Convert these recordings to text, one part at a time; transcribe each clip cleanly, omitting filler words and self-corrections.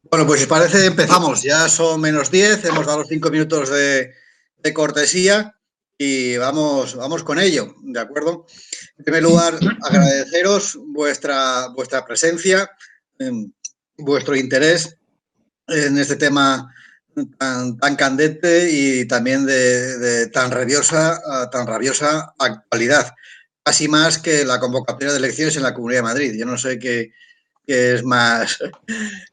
Bueno, pues si parece, empezamos. Ya son -10, hemos dado los 5 minutos de cortesía y vamos con ello, ¿de acuerdo? En primer lugar, agradeceros vuestra presencia, vuestro interés en este tema tan candente y también de tan rabiosa actualidad. Casi más que la convocatoria de elecciones en la Comunidad de Madrid. Yo no sé qué es más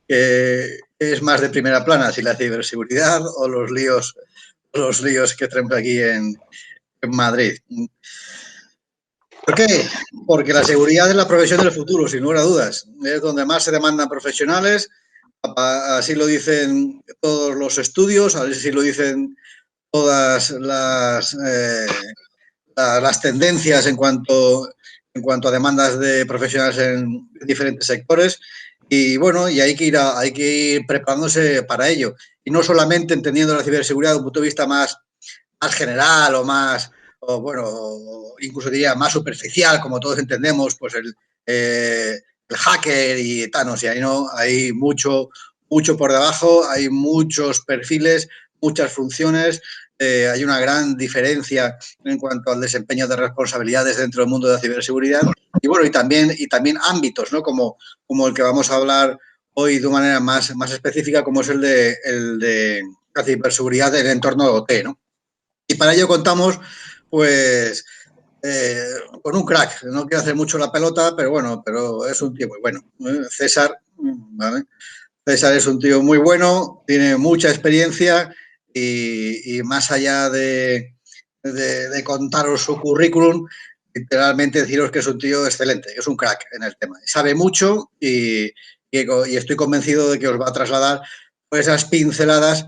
es más de primera plana, si la ciberseguridad o los líos que tenemos aquí en Madrid. ¿Por qué? Porque la seguridad es la profesión del futuro, sin lugar a dudas. Es donde más se demandan profesionales, así lo dicen todos los estudios, así lo dicen todas las tendencias en cuanto a demandas de profesionales en diferentes sectores. Y bueno, y hay que ir preparándose para ello. Y no solamente entendiendo la ciberseguridad desde un punto de vista más general o bueno, incluso diría más superficial, como todos entendemos, pues el hacker y tal, no sé, ahí no, hay mucho por debajo, hay muchos perfiles, muchas funciones, hay una gran diferencia en cuanto al desempeño de responsabilidades dentro del mundo de la ciberseguridad y bueno, y también ámbitos, ¿no? Como el que vamos a hablar hoy de una manera más específica, como es el de la ciberseguridad del entorno de OT, ¿no? Y para ello contamos, pues, con un crack. No quiero hacer mucho la pelota, pero bueno, pero es un tío muy bueno. César, ¿vale? César es un tío muy bueno, tiene mucha experiencia y más allá de contaros su currículum, literalmente deciros que es un tío excelente, que es un crack en el tema. Sabe mucho y estoy convencido de que os va a trasladar pues, esas pinceladas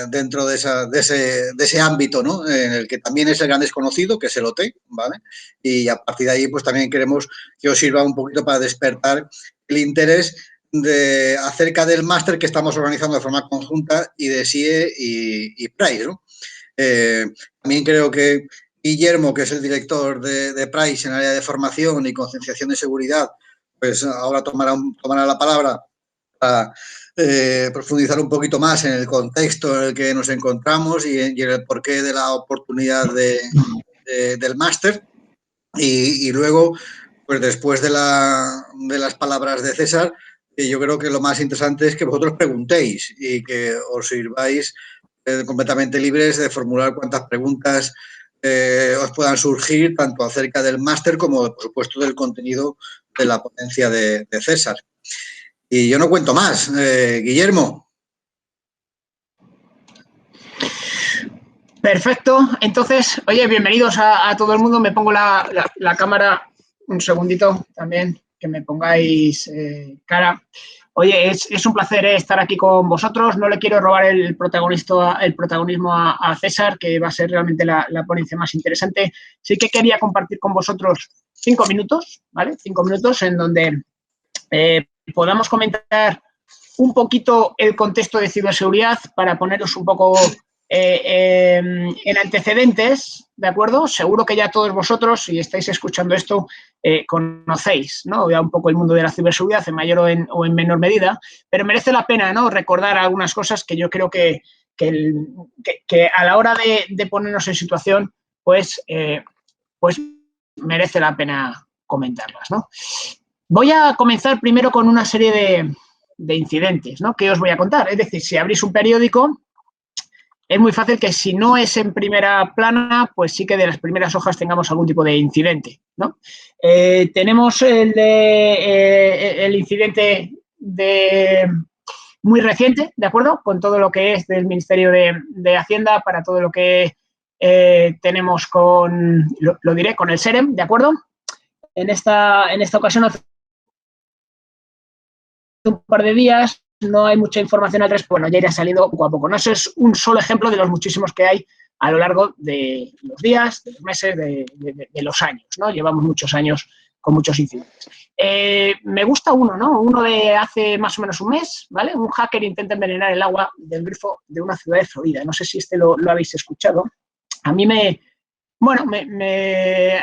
dentro de ese ámbito, ¿no? En el que también es el gran desconocido, que es el OT, ¿vale? Y a partir de ahí, pues también queremos que os sirva un poquito para despertar el interés acerca del máster que estamos organizando de forma conjunta y de SIE y Price, ¿no? También creo que Guillermo, que es el director de Price en el área de formación y concienciación de seguridad, pues ahora tomará la palabra para profundizar un poquito más en el contexto en el que nos encontramos y en el porqué de la oportunidad del máster. Y luego, pues después de las palabras de César, yo creo que lo más interesante es que vosotros preguntéis y que os sirváis completamente libres de formular cuantas preguntas os puedan surgir, tanto acerca del máster como, por supuesto, del contenido de la ponencia de César. Y yo no cuento más. Guillermo. Perfecto. Entonces, oye, bienvenidos a todo el mundo. Me pongo la cámara un segundito también, que me pongáis cara. Oye, es un placer estar aquí con vosotros. No le quiero robar el protagonismo a César, que va a ser realmente la ponencia más interesante. Sí que quería compartir con vosotros 5 minutos, ¿vale? 5 minutos en donde podamos comentar un poquito el contexto de ciberseguridad para poneros un poco en antecedentes, ¿de acuerdo? Seguro que ya todos vosotros, si estáis escuchando esto, conocéis, ¿no? Ya un poco el mundo de la ciberseguridad en mayor o en menor medida, pero merece la pena, ¿no? Recordar algunas cosas que yo creo que a la hora de ponernos en situación, pues merece la pena comentarlas, ¿no? Voy a comenzar primero con una serie de incidentes, ¿no? Que os voy a contar. Es decir, si abrís un periódico, es muy fácil que si no es en primera plana, pues sí que de las primeras hojas tengamos algún tipo de incidente, ¿no? Tenemos el incidente muy reciente, ¿de acuerdo? Con todo lo que es del Ministerio de Hacienda para todo lo que tenemos lo diré, con el SEREM, ¿de acuerdo? En esta ocasión, hace un par de días, no hay mucha información al respecto, bueno, ya irá saliendo poco a poco. No, eso es un solo ejemplo de los muchísimos que hay a lo largo de los días, de los meses, de los años, ¿no? Llevamos muchos años con muchos incidentes. Me gusta uno, ¿no? Uno de hace más o menos un mes, ¿vale? Un hacker intenta envenenar el agua del grifo de una ciudad de Florida. No sé si lo habéis escuchado. A mí me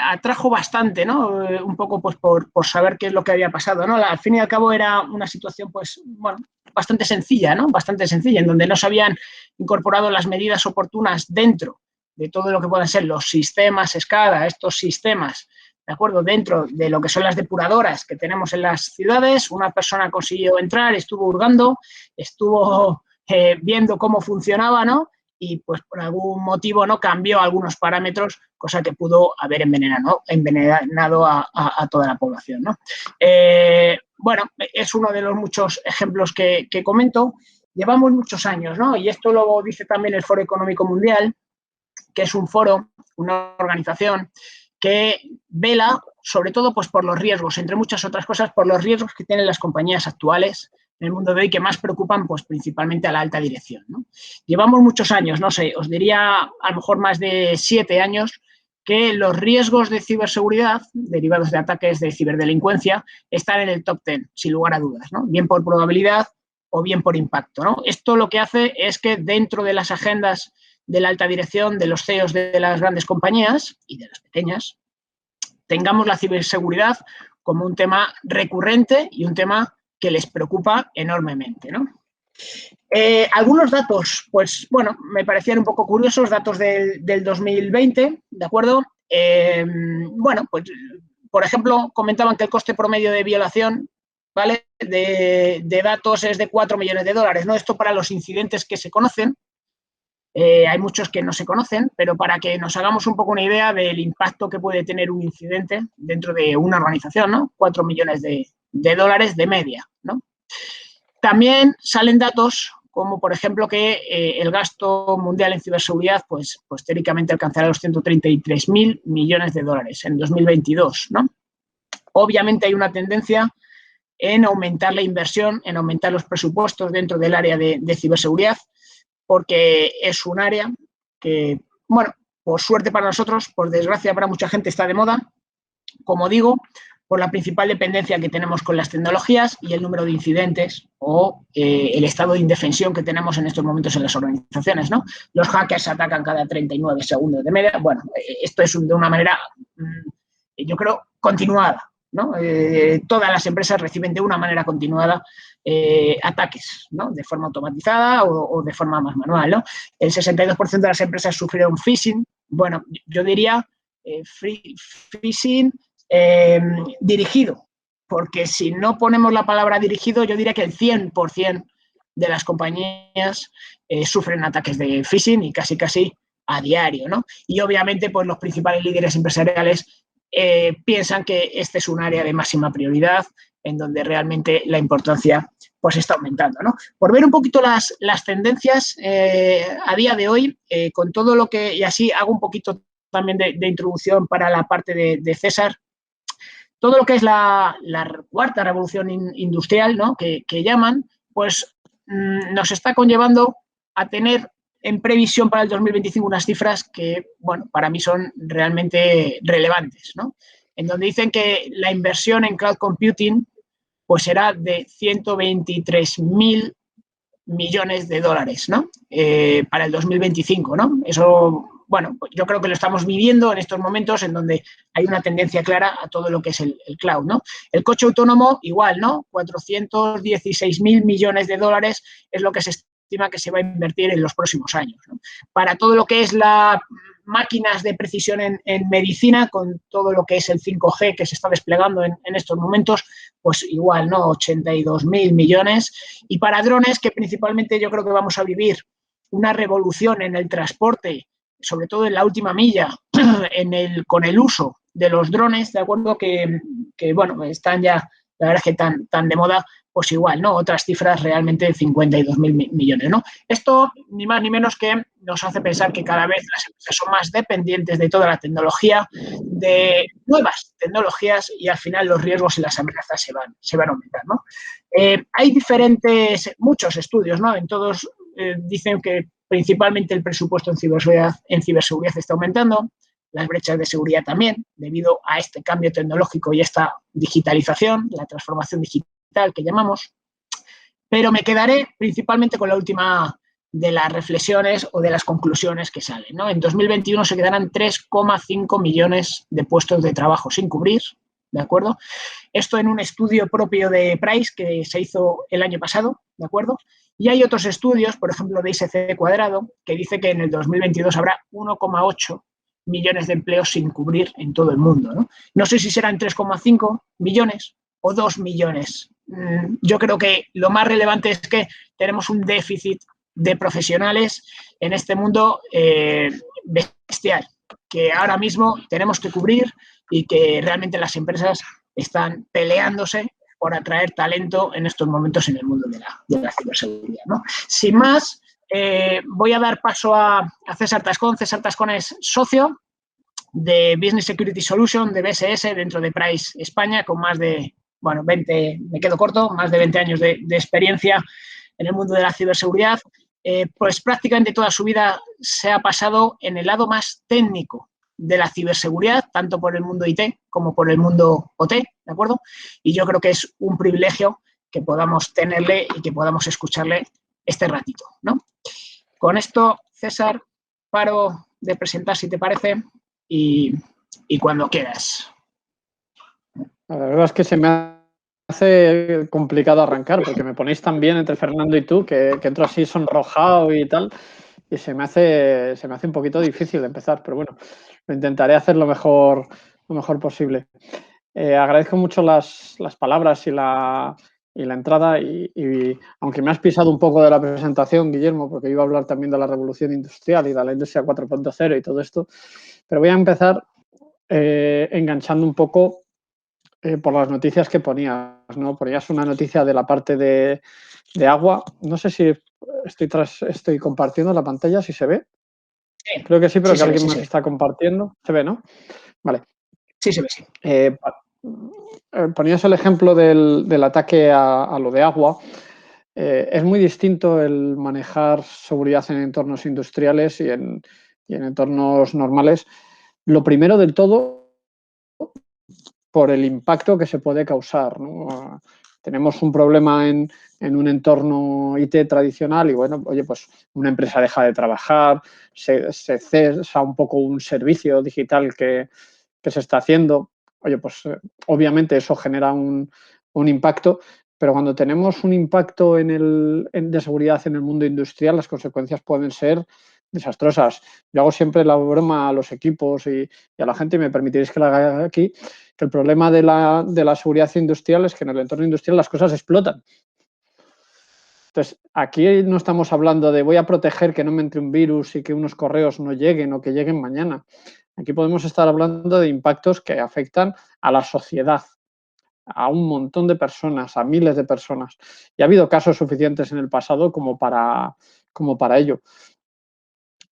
atrajo bastante, ¿no? Un poco pues por saber qué es lo que había pasado, ¿no? Al fin y al cabo era una situación, pues, bueno, bastante sencilla, ¿no? Bastante sencilla, en donde no se habían incorporado las medidas oportunas dentro de todo lo que pueden ser los sistemas SCADA, estos sistemas, ¿de acuerdo? Dentro de lo que son las depuradoras que tenemos en las ciudades, una persona consiguió entrar, estuvo hurgando, estuvo viendo cómo funcionaba, ¿no? Y pues por algún motivo no cambió algunos parámetros, cosa que pudo haber envenenado a toda la población, ¿no? Bueno, es uno de los muchos ejemplos que comento. Llevamos muchos años, ¿no? Y esto lo dice también el Foro Económico Mundial, que es un foro, una organización que vela sobre todo pues, por los riesgos, entre muchas otras cosas, por los riesgos que tienen las compañías actuales en el mundo de hoy que más preocupan pues, principalmente a la alta dirección, ¿no? Llevamos muchos años, no sé, os diría a lo mejor más de 7 años, que los riesgos de ciberseguridad derivados de ataques de ciberdelincuencia están en el top 10, sin lugar a dudas, ¿no? Bien por probabilidad o bien por impacto, ¿no? Esto lo que hace es que dentro de las agendas de la alta dirección, de los CEOs de las grandes compañías y de las pequeñas, tengamos la ciberseguridad como un tema recurrente y un tema que les preocupa enormemente, ¿no? Algunos datos, pues, bueno, me parecían un poco curiosos, datos del 2020, ¿de acuerdo? Bueno, pues, por ejemplo, comentaban que el coste promedio de violación, ¿vale?, de datos es de 4 millones de dólares, ¿no? Esto para los incidentes que se conocen. Hay muchos que no se conocen, pero para que nos hagamos un poco una idea del impacto que puede tener un incidente dentro de una organización, ¿no? 4 millones de dólares de media, ¿no? También salen datos como, por ejemplo, que el gasto mundial en ciberseguridad, pues teóricamente alcanzará los 133.000 millones de dólares en 2022, ¿no? Obviamente hay una tendencia en aumentar la inversión, en aumentar los presupuestos dentro del área de ciberseguridad, porque es un área que, bueno, por suerte para nosotros, por desgracia para mucha gente está de moda, como digo, por la principal dependencia que tenemos con las tecnologías y el número de incidentes o el estado de indefensión que tenemos en estos momentos en las organizaciones, ¿no? Los hackers atacan cada 39 segundos de media. Bueno, esto es de una manera, yo creo, continuada, ¿no? Todas las empresas reciben de una manera continuada ataques, ¿no? De forma automatizada o de forma más manual, ¿no? El 62% de las empresas sufrieron phishing. Bueno, yo diría phishing dirigido, porque si no ponemos la palabra dirigido, yo diría que el 100% de las compañías sufren ataques de phishing y casi a diario, ¿no? Y obviamente pues los principales líderes empresariales piensan que este es un área de máxima prioridad en donde realmente la importancia pues está aumentando, ¿no? Por ver un poquito las tendencias a día de hoy, con todo lo que, y así hago un poquito también de introducción para la parte de César, todo lo que es la cuarta revolución industrial, ¿no?, que llaman, pues nos está conllevando a tener en previsión para el 2025 unas cifras que, bueno, para mí son realmente relevantes, ¿no? En donde dicen que la inversión en cloud computing pues será de 123.000 millones de dólares, ¿no? Para el 2025, ¿no? Eso, bueno, pues yo creo que lo estamos viviendo en estos momentos en donde hay una tendencia clara a todo lo que es el cloud, ¿no? El coche autónomo, igual, ¿no? 416.000 millones de dólares es lo que se estima que se va a invertir en los próximos años, ¿no? Para todo lo que es las máquinas de precisión en medicina, con todo lo que es el 5G que se está desplegando en estos momentos, pues igual, ¿no? 82.000 millones. Y para drones, que principalmente yo creo que vamos a vivir una revolución en el transporte, sobre todo en la última milla, con el uso de los drones, ¿de acuerdo? Que bueno, están ya, la verdad es que tan de moda, pues igual, ¿no? Otras cifras realmente de 52.000 millones, ¿no? Esto, ni más ni menos que nos hace pensar que cada vez las empresas son más dependientes de toda la tecnología, de nuevas tecnologías, y al final los riesgos y las amenazas se van a aumentar, ¿no? Hay muchos estudios, ¿no? En todos dicen que principalmente el presupuesto en ciberseguridad está aumentando, las brechas de seguridad también, debido a este cambio tecnológico y esta digitalización, la transformación digital que llamamos, pero me quedaré principalmente con la última de las reflexiones o de las conclusiones que salen, ¿no? En 2021 se quedarán 3,5 millones de puestos de trabajo sin cubrir, ¿de acuerdo? Esto en un estudio propio de Price que se hizo el año pasado, ¿de acuerdo? Y hay otros estudios, por ejemplo, de ISC Cuadrado, que dice que en el 2022 habrá 1,8 millones de empleos sin cubrir en todo el mundo, ¿no? No sé si serán 3,5 millones o 2 millones. Yo creo que lo más relevante es que tenemos un déficit de profesionales en este mundo bestial, que ahora mismo tenemos que cubrir y que realmente las empresas están peleándose por atraer talento en estos momentos en el mundo de la ciberseguridad, ¿no? Sin más, voy a dar paso a César Tascón. César Tascón es socio de Business Security Solution, de BSS, dentro de Price España, con más de, bueno, 20, me quedo corto, más de 20 años de experiencia en el mundo de la ciberseguridad. Pues prácticamente toda su vida se ha pasado en el lado más técnico de la ciberseguridad, tanto por el mundo IT como por el mundo OT, ¿de acuerdo? Y yo creo que es un privilegio que podamos tenerle y que podamos escucharle este ratito, ¿no? Con esto, César, paro de presentar, si te parece, y cuando quieras. La verdad es que se me hace complicado arrancar, porque me ponéis tan bien entre Fernando y tú, que entro así sonrojado y tal, y se me hace un poquito difícil de empezar, pero bueno, lo intentaré hacer lo mejor posible. Agradezco mucho las palabras y la entrada y aunque me has pisado un poco de la presentación, Guillermo, porque iba a hablar también de la revolución industrial y de la industria 4.0 y todo esto, pero voy a empezar enganchando un poco por las noticias que ponías, ¿no? Ponías una noticia de la parte de agua. No sé si estoy compartiendo la pantalla, si se ve. Sí. Creo que sí, pero sí, que alguien sí, más está compartiendo. ¿Se ve, no? Vale. Sí, se ve, sí. Ponías el ejemplo del ataque a lo de agua. Es muy distinto el manejar seguridad en entornos industriales y en entornos normales. Lo primero del todo, por el impacto que se puede causar, ¿no? Tenemos un problema en un entorno IT tradicional y, bueno, oye, pues una empresa deja de trabajar, se cesa un poco un servicio digital que se está haciendo. Oye, pues obviamente eso genera un impacto, pero cuando tenemos un impacto de seguridad en el mundo industrial, las consecuencias pueden ser desastrosas. Yo hago siempre la broma a los equipos y a la gente, y me permitiréis que la haga aquí, que el problema de la seguridad industrial es que en el entorno industrial las cosas explotan. Entonces, aquí no estamos hablando de voy a proteger que no me entre un virus y que unos correos no lleguen o que lleguen mañana. Aquí podemos estar hablando de impactos que afectan a la sociedad, a un montón de personas, a miles de personas. Y ha habido casos suficientes en el pasado como para ello.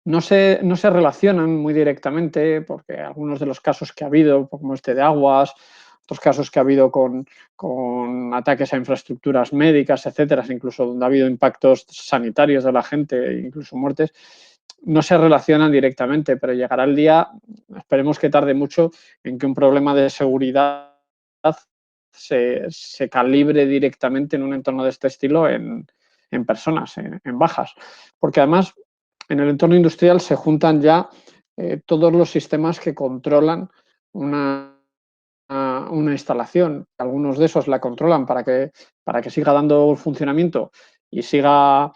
No se relacionan muy directamente, porque algunos de los casos que ha habido, como este de aguas, otros casos que ha habido con ataques a infraestructuras médicas, etcétera, incluso donde ha habido impactos sanitarios de la gente, incluso muertes, no se relacionan directamente, pero llegará el día, esperemos que tarde mucho, en que un problema de seguridad se calibre directamente en un entorno de este estilo en personas, en bajas. Porque además, en el entorno industrial se juntan ya todos los sistemas que controlan una instalación. Algunos de esos la controlan para que siga dando funcionamiento y siga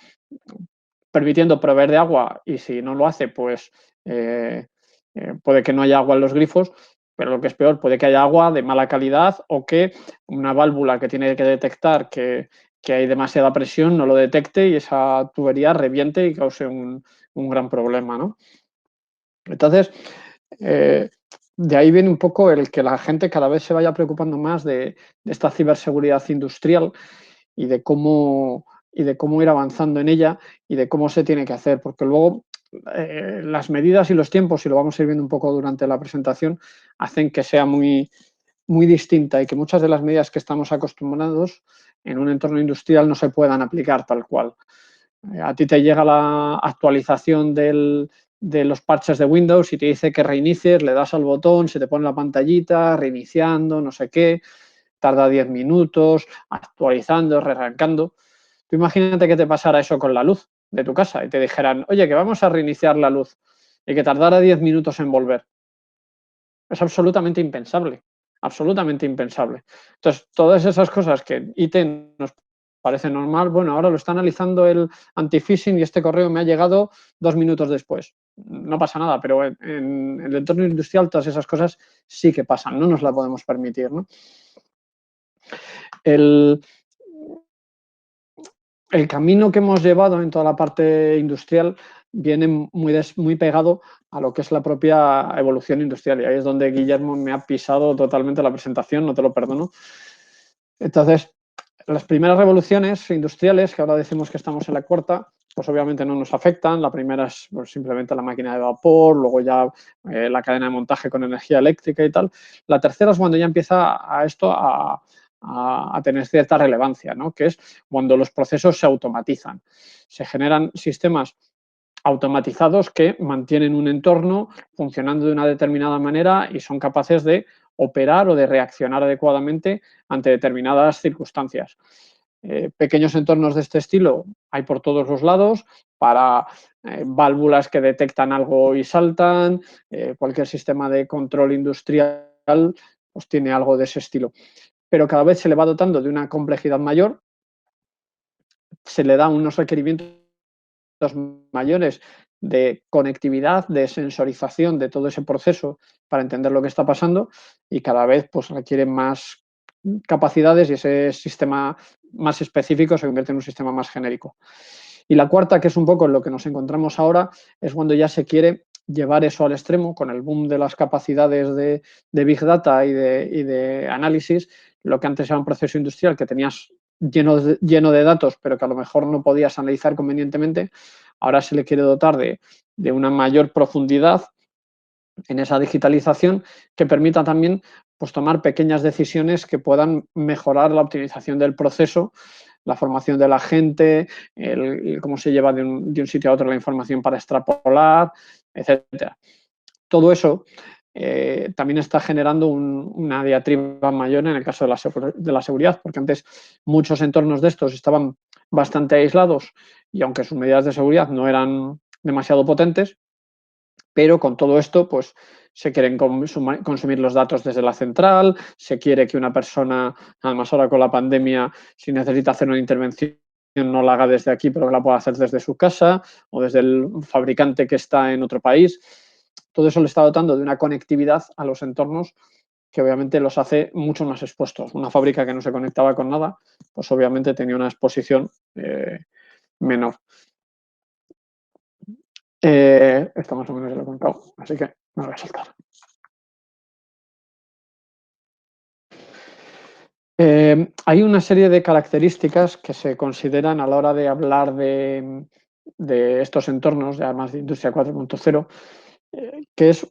permitiendo proveer de agua, y si no lo hace, pues puede que no haya agua en los grifos, pero lo que es peor, puede que haya agua de mala calidad o que una válvula que tiene que detectar que hay demasiada presión no lo detecte y esa tubería reviente y cause un gran problema, ¿no? Entonces, de ahí viene un poco el que la gente cada vez se vaya preocupando más de esta ciberseguridad industrial y de cómo ir avanzando en ella y de cómo se tiene que hacer, porque luego las medidas y los tiempos, y lo vamos a ir viendo un poco durante la presentación, hacen que sea muy, muy distinta y que muchas de las medidas que estamos acostumbrados en un entorno industrial no se puedan aplicar tal cual. A ti te llega la actualización de los parches de Windows y te dice que reinicies, le das al botón, se te pone la pantallita, reiniciando, no sé qué, tarda 10 minutos, actualizando, rearrancando. Tú imagínate que te pasara eso con la luz de tu casa y te dijeran, oye, que vamos a reiniciar la luz y que tardara 10 minutos en volver. Es absolutamente impensable. absolutamente impensable. Entonces, todas esas cosas que IT nos parece normal, bueno, ahora lo está analizando el anti-phishing y este correo me ha llegado 2 minutos después. No pasa nada, pero en el entorno industrial todas esas cosas sí que pasan, no nos la podemos permitir, ¿no? El camino que hemos llevado en toda la parte industrial viene muy pegado a lo que es la propia evolución industrial. Y ahí es donde Guillermo me ha pisado totalmente la presentación, no te lo perdono. Entonces, las primeras revoluciones industriales, que ahora decimos que estamos en la cuarta, pues obviamente no nos afectan. La primera es pues, simplemente la máquina de vapor, luego ya la cadena de montaje con energía eléctrica y tal. La tercera es cuando ya empieza a tener cierta relevancia, ¿no? Que es cuando los procesos se automatizan. Se generan sistemas automatizados que mantienen un entorno funcionando de una determinada manera y son capaces de operar o de reaccionar adecuadamente ante determinadas circunstancias. Pequeños entornos de este estilo hay por todos los lados, para válvulas que detectan algo y saltan, cualquier sistema de control industrial pues tiene algo de ese estilo. Pero cada vez se le va dotando de una complejidad mayor, se le da unos requerimientos mayores de conectividad, de sensorización de todo ese proceso para entender lo que está pasando y cada vez pues requiere más capacidades y ese sistema más específico se convierte en un sistema más genérico. Y la cuarta, que es un poco en lo que nos encontramos ahora, es cuando ya se quiere llevar eso al extremo con el boom de las capacidades de Big Data y de análisis, lo que antes era un proceso industrial que tenías lleno de datos, pero que a lo mejor no podías analizar convenientemente, ahora se le quiere dotar de una mayor profundidad en esa digitalización que permita también pues, tomar pequeñas decisiones que puedan mejorar la optimización del proceso, la formación de la gente, cómo se lleva de un sitio a otro la información para extrapolar, etcétera. Todo eso también está generando una diatriba mayor en el caso de la seguridad, porque antes muchos entornos de estos estaban bastante aislados y aunque sus medidas de seguridad no eran demasiado potentes, pero con todo esto pues se quieren consumir los datos desde la central, se quiere que una persona, además ahora con la pandemia, si necesita hacer una intervención no la haga desde aquí, pero que la pueda hacer desde su casa o desde el fabricante que está en otro país. Todo eso le está dotando de una conectividad a los entornos que obviamente los hace mucho más expuestos. Una fábrica que no se conectaba con nada, pues obviamente tenía una exposición menor. Esto más o menos ya lo he contado, así que me voy a saltar. Hay una serie de características que se consideran a la hora de hablar de estos entornos, además de Industria 4.0, que es,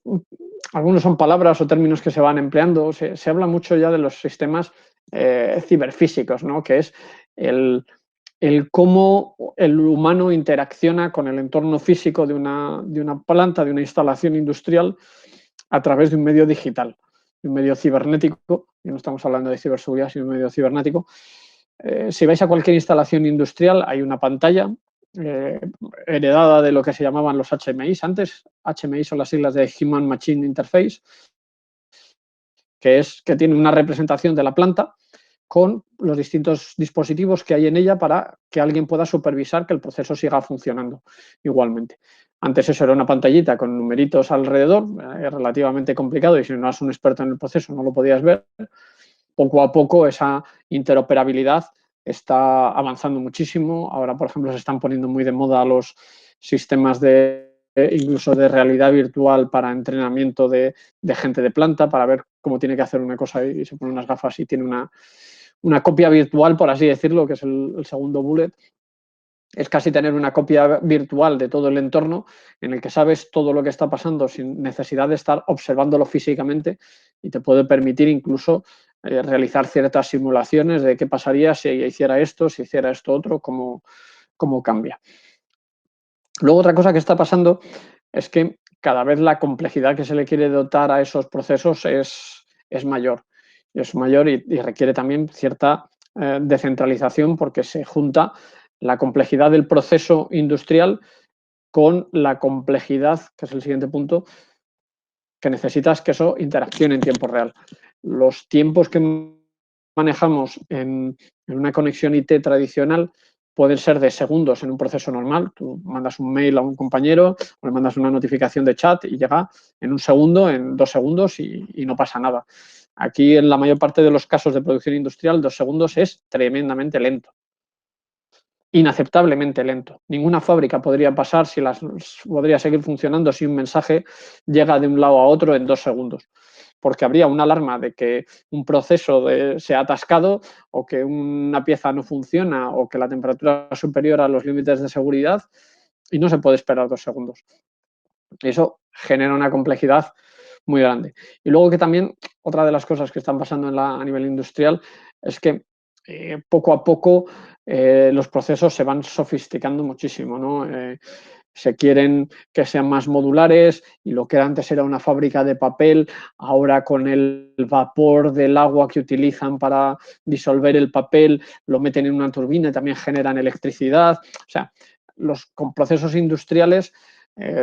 algunos son palabras o términos que se van empleando, se habla mucho ya de los sistemas ciberfísicos, ¿no? Que es el cómo el humano interacciona con el entorno físico de una planta, de una instalación industrial a través de un medio digital, de un medio cibernético, y no estamos hablando de ciberseguridad, sino de un medio cibernético. Si vais a cualquier instalación industrial, hay una pantalla heredada de lo que se llamaban los HMIs antes. HMI son las siglas de Human Machine Interface, que tiene una representación de la planta con los distintos dispositivos que hay en ella para que alguien pueda supervisar que el proceso siga funcionando igualmente. Antes eso era una pantallita con numeritos alrededor, relativamente complicado y si no eras un experto en el proceso no lo podías ver. Poco a poco esa interoperabilidad está avanzando muchísimo. Ahora, por ejemplo, se están poniendo muy de moda los sistemas incluso de realidad virtual para entrenamiento de gente de planta, para ver cómo tiene que hacer una cosa y se pone unas gafas y tiene una copia virtual, por así decirlo, que es el segundo bullet. Es casi tener una copia virtual de todo el entorno en el que sabes todo lo que está pasando sin necesidad de estar observándolo físicamente y te puede permitir incluso realizar ciertas simulaciones de qué pasaría si hiciera esto, si hiciera esto otro, cómo cambia. Luego otra cosa que está pasando es que cada vez la complejidad que se le quiere dotar a esos procesos es mayor. Es mayor y requiere también cierta descentralización porque se junta la complejidad del proceso industrial con la complejidad, que es el siguiente punto, que necesitas que eso interaccione en tiempo real. los tiempos que manejamos en una conexión IT tradicional pueden ser de segundos en un proceso normal. Tú mandas un mail a un compañero o le mandas una notificación de chat y llega en un segundo, en 2 segundos y no pasa nada. Aquí, en la mayor parte de los casos de producción industrial, 2 segundos es tremendamente lento. Inaceptablemente lento. Ninguna fábrica podría pasar podría seguir funcionando si un mensaje llega de un lado a otro en 2 segundos, porque habría una alarma de que un proceso se ha atascado o que una pieza no funciona o que la temperatura es superior a los límites de seguridad y no se puede esperar 2 segundos. Eso genera una complejidad muy grande. Y luego que también otra de las cosas que están pasando a nivel industrial es que poco a poco los procesos se van sofisticando muchísimo, ¿no? Se quieren que sean más modulares y lo que antes era una fábrica de papel, ahora con el vapor del agua que utilizan para disolver el papel, lo meten en una turbina y también generan electricidad. O sea, con procesos industriales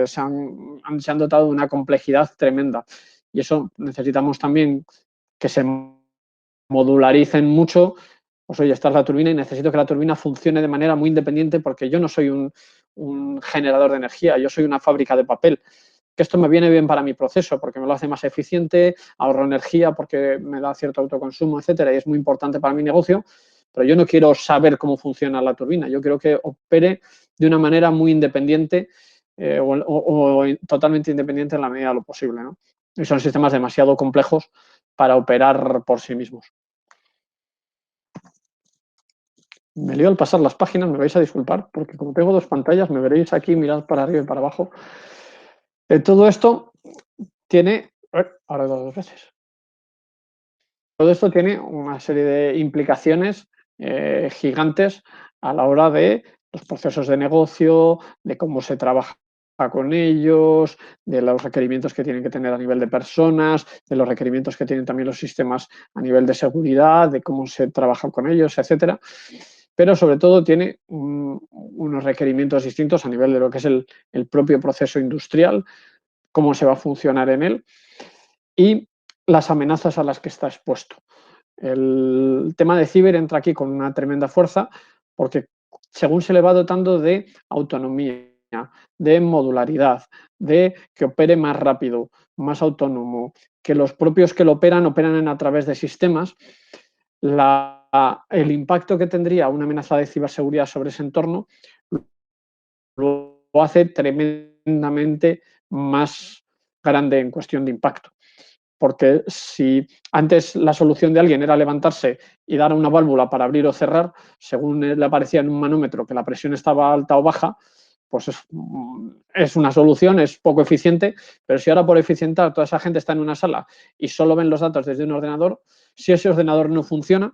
se han dotado de una complejidad tremenda. Y eso necesitamos también que se modularicen mucho. Pues oye, esta es la turbina y necesito que la turbina funcione de manera muy independiente porque yo no soy un generador de energía, yo soy una fábrica de papel. Que esto me viene bien para mi proceso porque me lo hace más eficiente, ahorro energía porque me da cierto autoconsumo, etcétera, y es muy importante para mi negocio, pero yo no quiero saber cómo funciona la turbina, yo quiero que opere de una manera muy independiente o totalmente independiente en la medida de lo posible, ¿no? Y son sistemas demasiado complejos para operar por sí mismos. Me lío al pasar las páginas, me vais a disculpar, porque como tengo 2 pantallas, me veréis aquí, mirad para arriba y para abajo. Todo esto tiene... Ahora he dado 2 veces. Todo esto tiene una serie de implicaciones gigantes a la hora de los procesos de negocio, de cómo se trabaja con ellos, de los requerimientos que tienen que tener a nivel de personas, de los requerimientos que tienen también los sistemas a nivel de seguridad, de cómo se trabaja con ellos, etcétera. Pero sobre todo tiene unos requerimientos distintos a nivel de lo que es el propio proceso industrial, cómo se va a funcionar en él y las amenazas a las que está expuesto. El tema de ciber entra aquí con una tremenda fuerza porque según se le va dotando de autonomía, de modularidad, de que opere más rápido, más autónomo, que los propios que lo operan a través de sistemas, el impacto que tendría una amenaza de ciberseguridad sobre ese entorno lo hace tremendamente más grande en cuestión de impacto. Porque si antes la solución de alguien era levantarse y dar a una válvula para abrir o cerrar, según le aparecía en un manómetro que la presión estaba alta o baja, pues es una solución, es poco eficiente, pero si ahora por eficientar toda esa gente está en una sala y solo ven los datos desde un ordenador, si ese ordenador no funciona,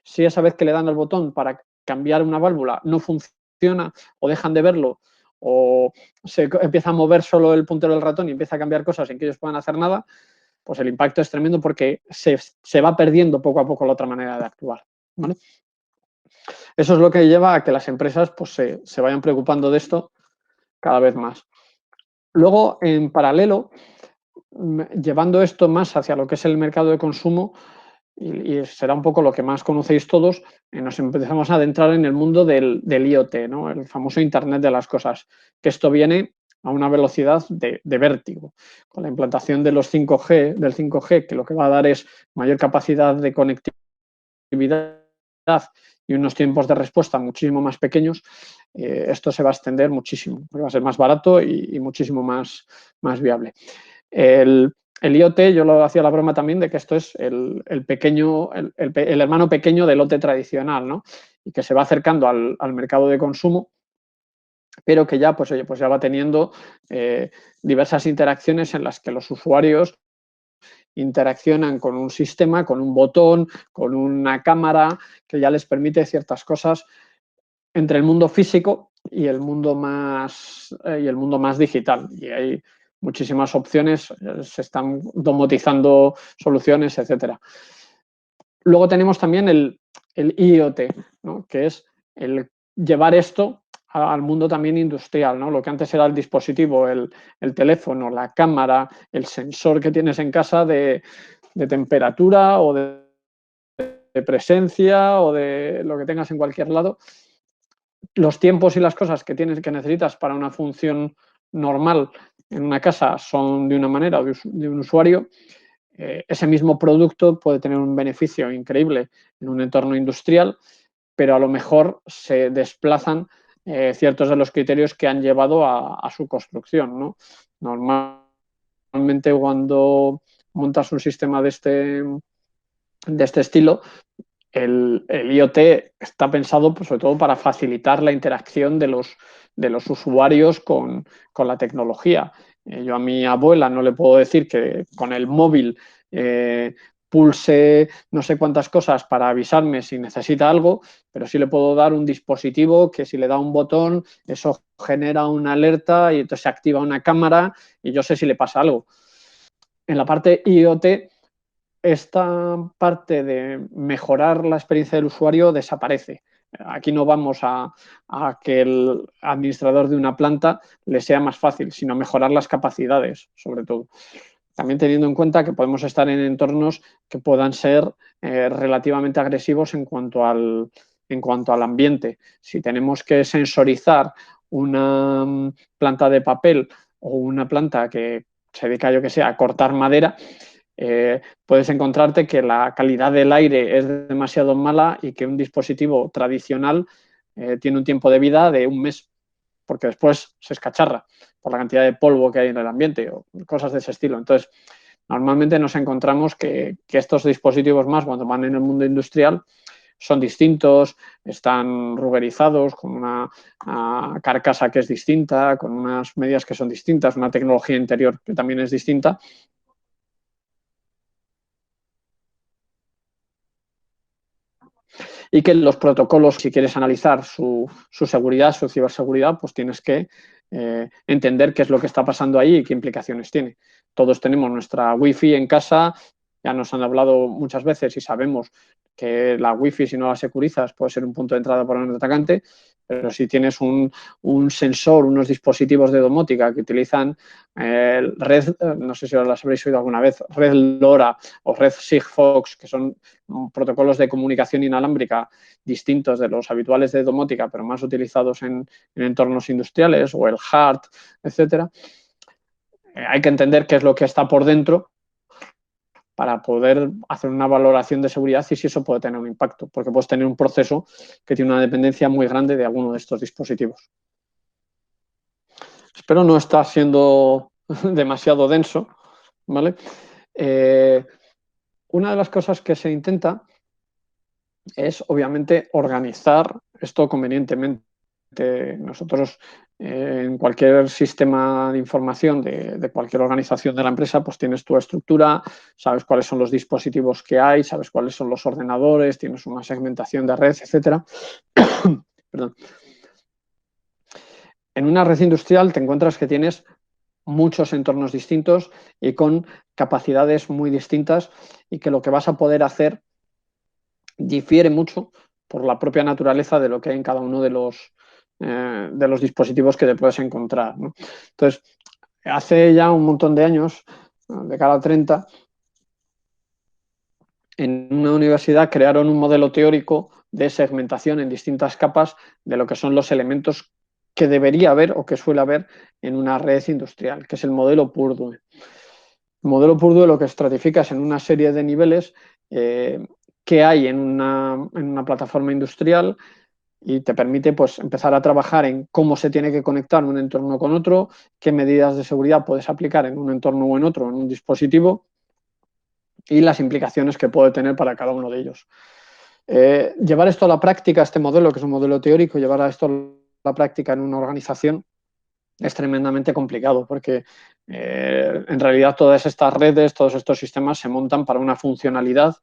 si esa vez que le dan al botón para cambiar una válvula no funciona o dejan de verlo o se empieza a mover solo el puntero del ratón y empieza a cambiar cosas sin que ellos puedan hacer nada, pues el impacto es tremendo porque se va perdiendo poco a poco la otra manera de actuar, ¿vale? Eso es lo que lleva a que las empresas pues, se vayan preocupando de esto cada vez más. Luego, en paralelo, llevando esto más hacia lo que es el mercado de consumo, y será un poco lo que más conocéis todos, nos empezamos a adentrar en el mundo del IoT, ¿no? El famoso Internet de las cosas, que esto viene a una velocidad de vértigo. Con la implantación de los 5G, del 5G, que lo que va a dar es mayor capacidad de conectividad y unos tiempos de respuesta muchísimo más pequeños, esto se va a extender muchísimo, porque va a ser más barato y muchísimo más viable. El IoT, yo lo hacía la broma también de que esto es el hermano pequeño del OT tradicional, ¿no? Y que se va acercando al mercado de consumo, pero que ya, pues, pues ya va teniendo diversas interacciones en las que los usuarios interaccionan con un sistema, con un botón, con una cámara, que ya les permite ciertas cosas entre el mundo físico y el mundo más digital. Y hay muchísimas opciones, se están domotizando soluciones, etcétera. Luego tenemos también el IoT, ¿no? Que es el llevar esto al mundo también industrial, ¿no? Lo que antes era el dispositivo, el teléfono, la cámara, el sensor que tienes en casa de de temperatura o de presencia o de lo que tengas en cualquier lado. Los tiempos y las cosas que necesitas para una función normal en una casa son de una manera de un usuario. Ese mismo producto puede tener un beneficio increíble en un entorno industrial, pero a lo mejor se desplazan ciertos de los criterios que han llevado a su construcción, ¿no? Normalmente cuando montas un sistema de este estilo, el IoT está pensado pues, sobre todo para facilitar la interacción de los usuarios con la tecnología. Yo a mi abuela no le puedo decir que con el móvil pulse no sé cuántas cosas para avisarme si necesita algo, pero sí le puedo dar un dispositivo que si le da un botón, eso genera una alerta y entonces se activa una cámara y yo sé si le pasa algo. En la parte IoT, esta parte de mejorar la experiencia del usuario desaparece. Aquí no vamos a que el administrador de una planta le sea más fácil, sino mejorar las capacidades, sobre todo. También teniendo en cuenta que podemos estar en entornos que puedan ser relativamente agresivos en cuanto al ambiente. Si tenemos que sensorizar una planta de papel o una planta que se dedica, yo que sé, a cortar madera, puedes encontrarte que la calidad del aire es demasiado mala y que un dispositivo tradicional tiene un tiempo de vida de un mes, porque después se escacharra por la cantidad de polvo que hay en el ambiente o cosas de ese estilo. Entonces, normalmente nos encontramos que estos dispositivos más, cuando van en el mundo industrial, son distintos, están ruberizados, con una carcasa que es distinta, con unas medidas que son distintas, una tecnología interior que también es distinta. Y que los protocolos, si quieres analizar su seguridad, su ciberseguridad, pues tienes que entender qué es lo que está pasando ahí y qué implicaciones tiene. Todos tenemos nuestra Wi-Fi en casa, ya nos han hablado muchas veces y sabemos que la Wi-Fi, si no la securizas, puede ser un punto de entrada para un atacante, pero si tienes un sensor, unos dispositivos de domótica que utilizan red, no sé si las habréis oído alguna vez, red LoRa o red Sigfox, que son protocolos de comunicación inalámbrica distintos de los habituales de domótica, pero más utilizados en entornos industriales, o el HART, etcétera. Hay que entender qué es lo que está por dentro para poder hacer una valoración de seguridad y si eso puede tener un impacto, porque puedes tener un proceso que tiene una dependencia muy grande de alguno de estos dispositivos. Espero no estar siendo demasiado denso, ¿vale? Una de las cosas que se intenta es, obviamente, organizar esto convenientemente. Nosotros, en cualquier sistema de información de cualquier organización de la empresa, pues tienes tu estructura, sabes cuáles son los dispositivos que hay, sabes cuáles son los ordenadores, tienes una segmentación de red, etcétera. Perdón. En una red industrial te encuentras que tienes muchos entornos distintos y con capacidades muy distintas y que lo que vas a poder hacer difiere mucho por la propia naturaleza de lo que hay en cada uno de los dispositivos que te puedes encontrar, ¿no? Entonces, hace ya un montón de años, de cara a 30, en una universidad crearon un modelo teórico de segmentación en distintas capas de lo que son los elementos que debería haber o que suele haber en una red industrial, que es el modelo Purdue. El modelo Purdue lo que estratifica es en una serie de niveles que hay en una plataforma industrial y te permite pues, empezar a trabajar en cómo se tiene que conectar un entorno con otro, qué medidas de seguridad puedes aplicar en un entorno o en otro, en un dispositivo, y las implicaciones que puede tener para cada uno de ellos. Llevar esto a la práctica, este modelo, que es un modelo teórico, llevar a esto a la práctica en una organización es tremendamente complicado porque en realidad todas estas redes, todos estos sistemas se montan para una funcionalidad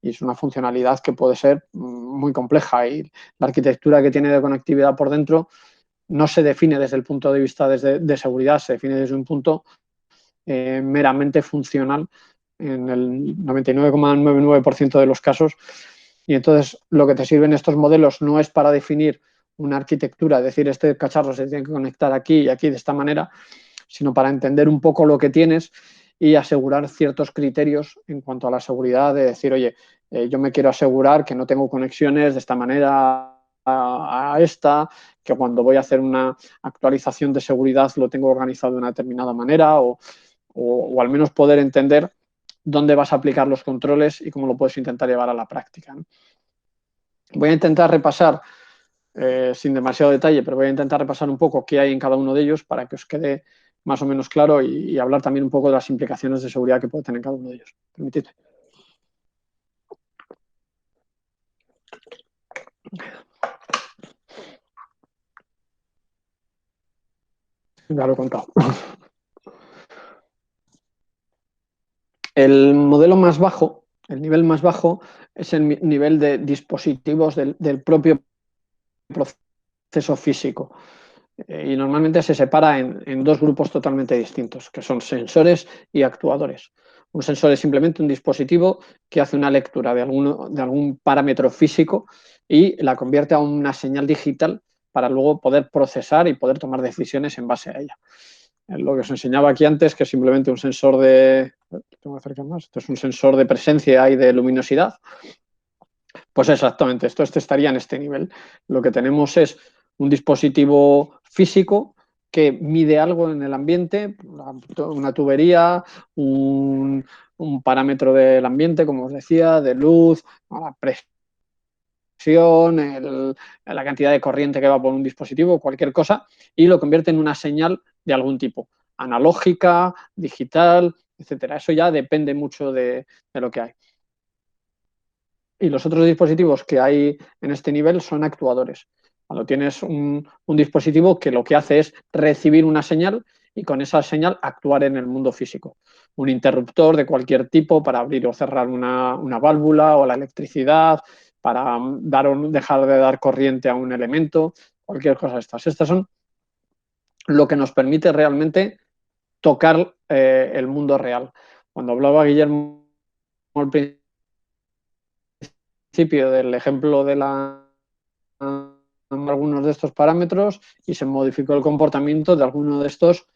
y es una funcionalidad que puede ser muy compleja y la arquitectura que tiene de conectividad por dentro no se define desde el punto de vista de seguridad, se define desde un punto meramente funcional en el 99,99% de los casos. Y entonces lo que te sirven estos modelos no es para definir una arquitectura, es decir, este cacharro se tiene que conectar aquí y aquí de esta manera, sino para entender un poco lo que tienes y asegurar ciertos criterios en cuanto a la seguridad, de decir, oye, yo me quiero asegurar que no tengo conexiones de esta manera a esta, que cuando voy a hacer una actualización de seguridad lo tengo organizado de una determinada manera o al menos poder entender dónde vas a aplicar los controles y cómo lo puedes intentar llevar a la práctica, ¿no? Voy a intentar repasar, sin demasiado detalle, pero voy a intentar repasar un poco qué hay en cada uno de ellos para que os quede más o menos claro y hablar también un poco de las implicaciones de seguridad que puede tener cada uno de ellos. Permitidme. Ya lo he contado. El modelo más bajo, el nivel más bajo, es el nivel de dispositivos del propio proceso físico. Y normalmente se separa en dos grupos totalmente distintos, que son sensores y actuadores. Un sensor es simplemente un dispositivo que hace una lectura de algún parámetro físico y la convierte a una señal digital para luego poder procesar y poder tomar decisiones en base a ella. Lo que os enseñaba aquí antes, que es simplemente un sensor de... Tengo que acercar más. Esto es un sensor de presencia y de luminosidad. Pues exactamente, esto estaría en este nivel. Lo que tenemos es un dispositivo físico que mide algo en el ambiente, una tubería, un parámetro del ambiente, como os decía, de luz, la presión, la cantidad de corriente que va por un dispositivo, cualquier cosa, y lo convierte en una señal de algún tipo, analógica, digital, etcétera. Eso ya depende mucho de lo que hay. Y los otros dispositivos que hay en este nivel son actuadores. Cuando tienes un dispositivo que lo que hace es recibir una señal y con esa señal actuar en el mundo físico. Un interruptor de cualquier tipo para abrir o cerrar una válvula o la electricidad, para dar o dejar de dar corriente a un elemento, cualquier cosa de estas. Estas son lo que nos permite realmente tocar el mundo real. Cuando hablaba Guillermo al principio del ejemplo de algunos de estos parámetros y se modificó el comportamiento de alguno de estos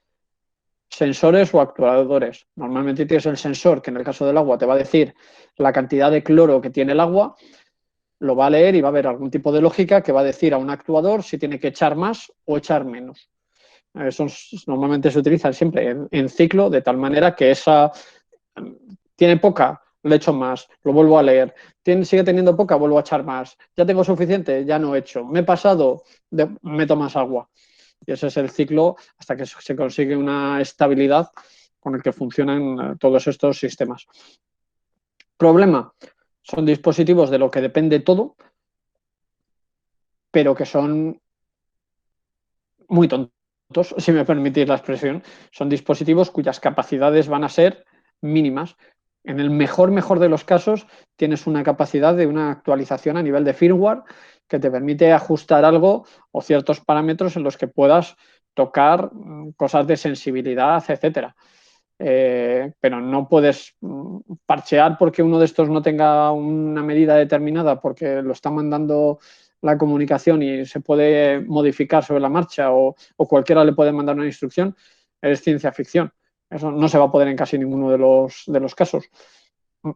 sensores o actuadores. Normalmente tienes el sensor que en el caso del agua te va a decir la cantidad de cloro que tiene el agua, lo va a leer y va a haber algún tipo de lógica que va a decir a un actuador si tiene que echar más o echar menos. Eso normalmente se utiliza siempre en ciclo, de tal manera que esa tiene poca, le echo más, lo vuelvo a leer. Sigue teniendo poca, vuelvo a echar más. Ya tengo suficiente, ya no echo. Me he pasado, meto más agua. Y ese es el ciclo hasta que se consigue una estabilidad con el que funcionan todos estos sistemas. Problema, son dispositivos de lo que depende todo, pero que son muy tontos, si me permitís la expresión. Son dispositivos cuyas capacidades van a ser mínimas. En el mejor de los casos, tienes una capacidad de una actualización a nivel de firmware que te permite ajustar algo o ciertos parámetros en los que puedas tocar cosas de sensibilidad, etcétera. Pero no puedes parchear porque uno de estos no tenga una medida determinada porque lo está mandando la comunicación y se puede modificar sobre la marcha o cualquiera le puede mandar una instrucción. Es ciencia ficción. Eso no se va a poder en casi ninguno de los casos.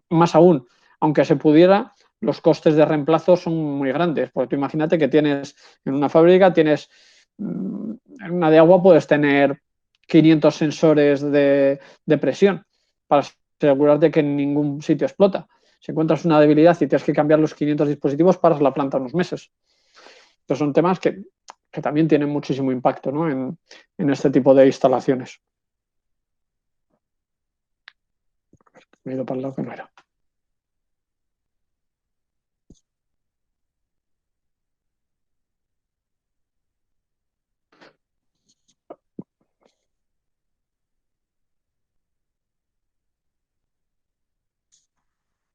Más aún, aunque se pudiera, los costes de reemplazo son muy grandes, porque tú imagínate que tienes en una fábrica, en una de agua puedes tener 500 sensores de presión para asegurarte que en ningún sitio explota. Si encuentras una debilidad y tienes que cambiar los 500 dispositivos, paras la planta unos meses. Estos son temas que también tienen muchísimo impacto, ¿no? en este tipo de instalaciones. Me he ido para el lado que no era.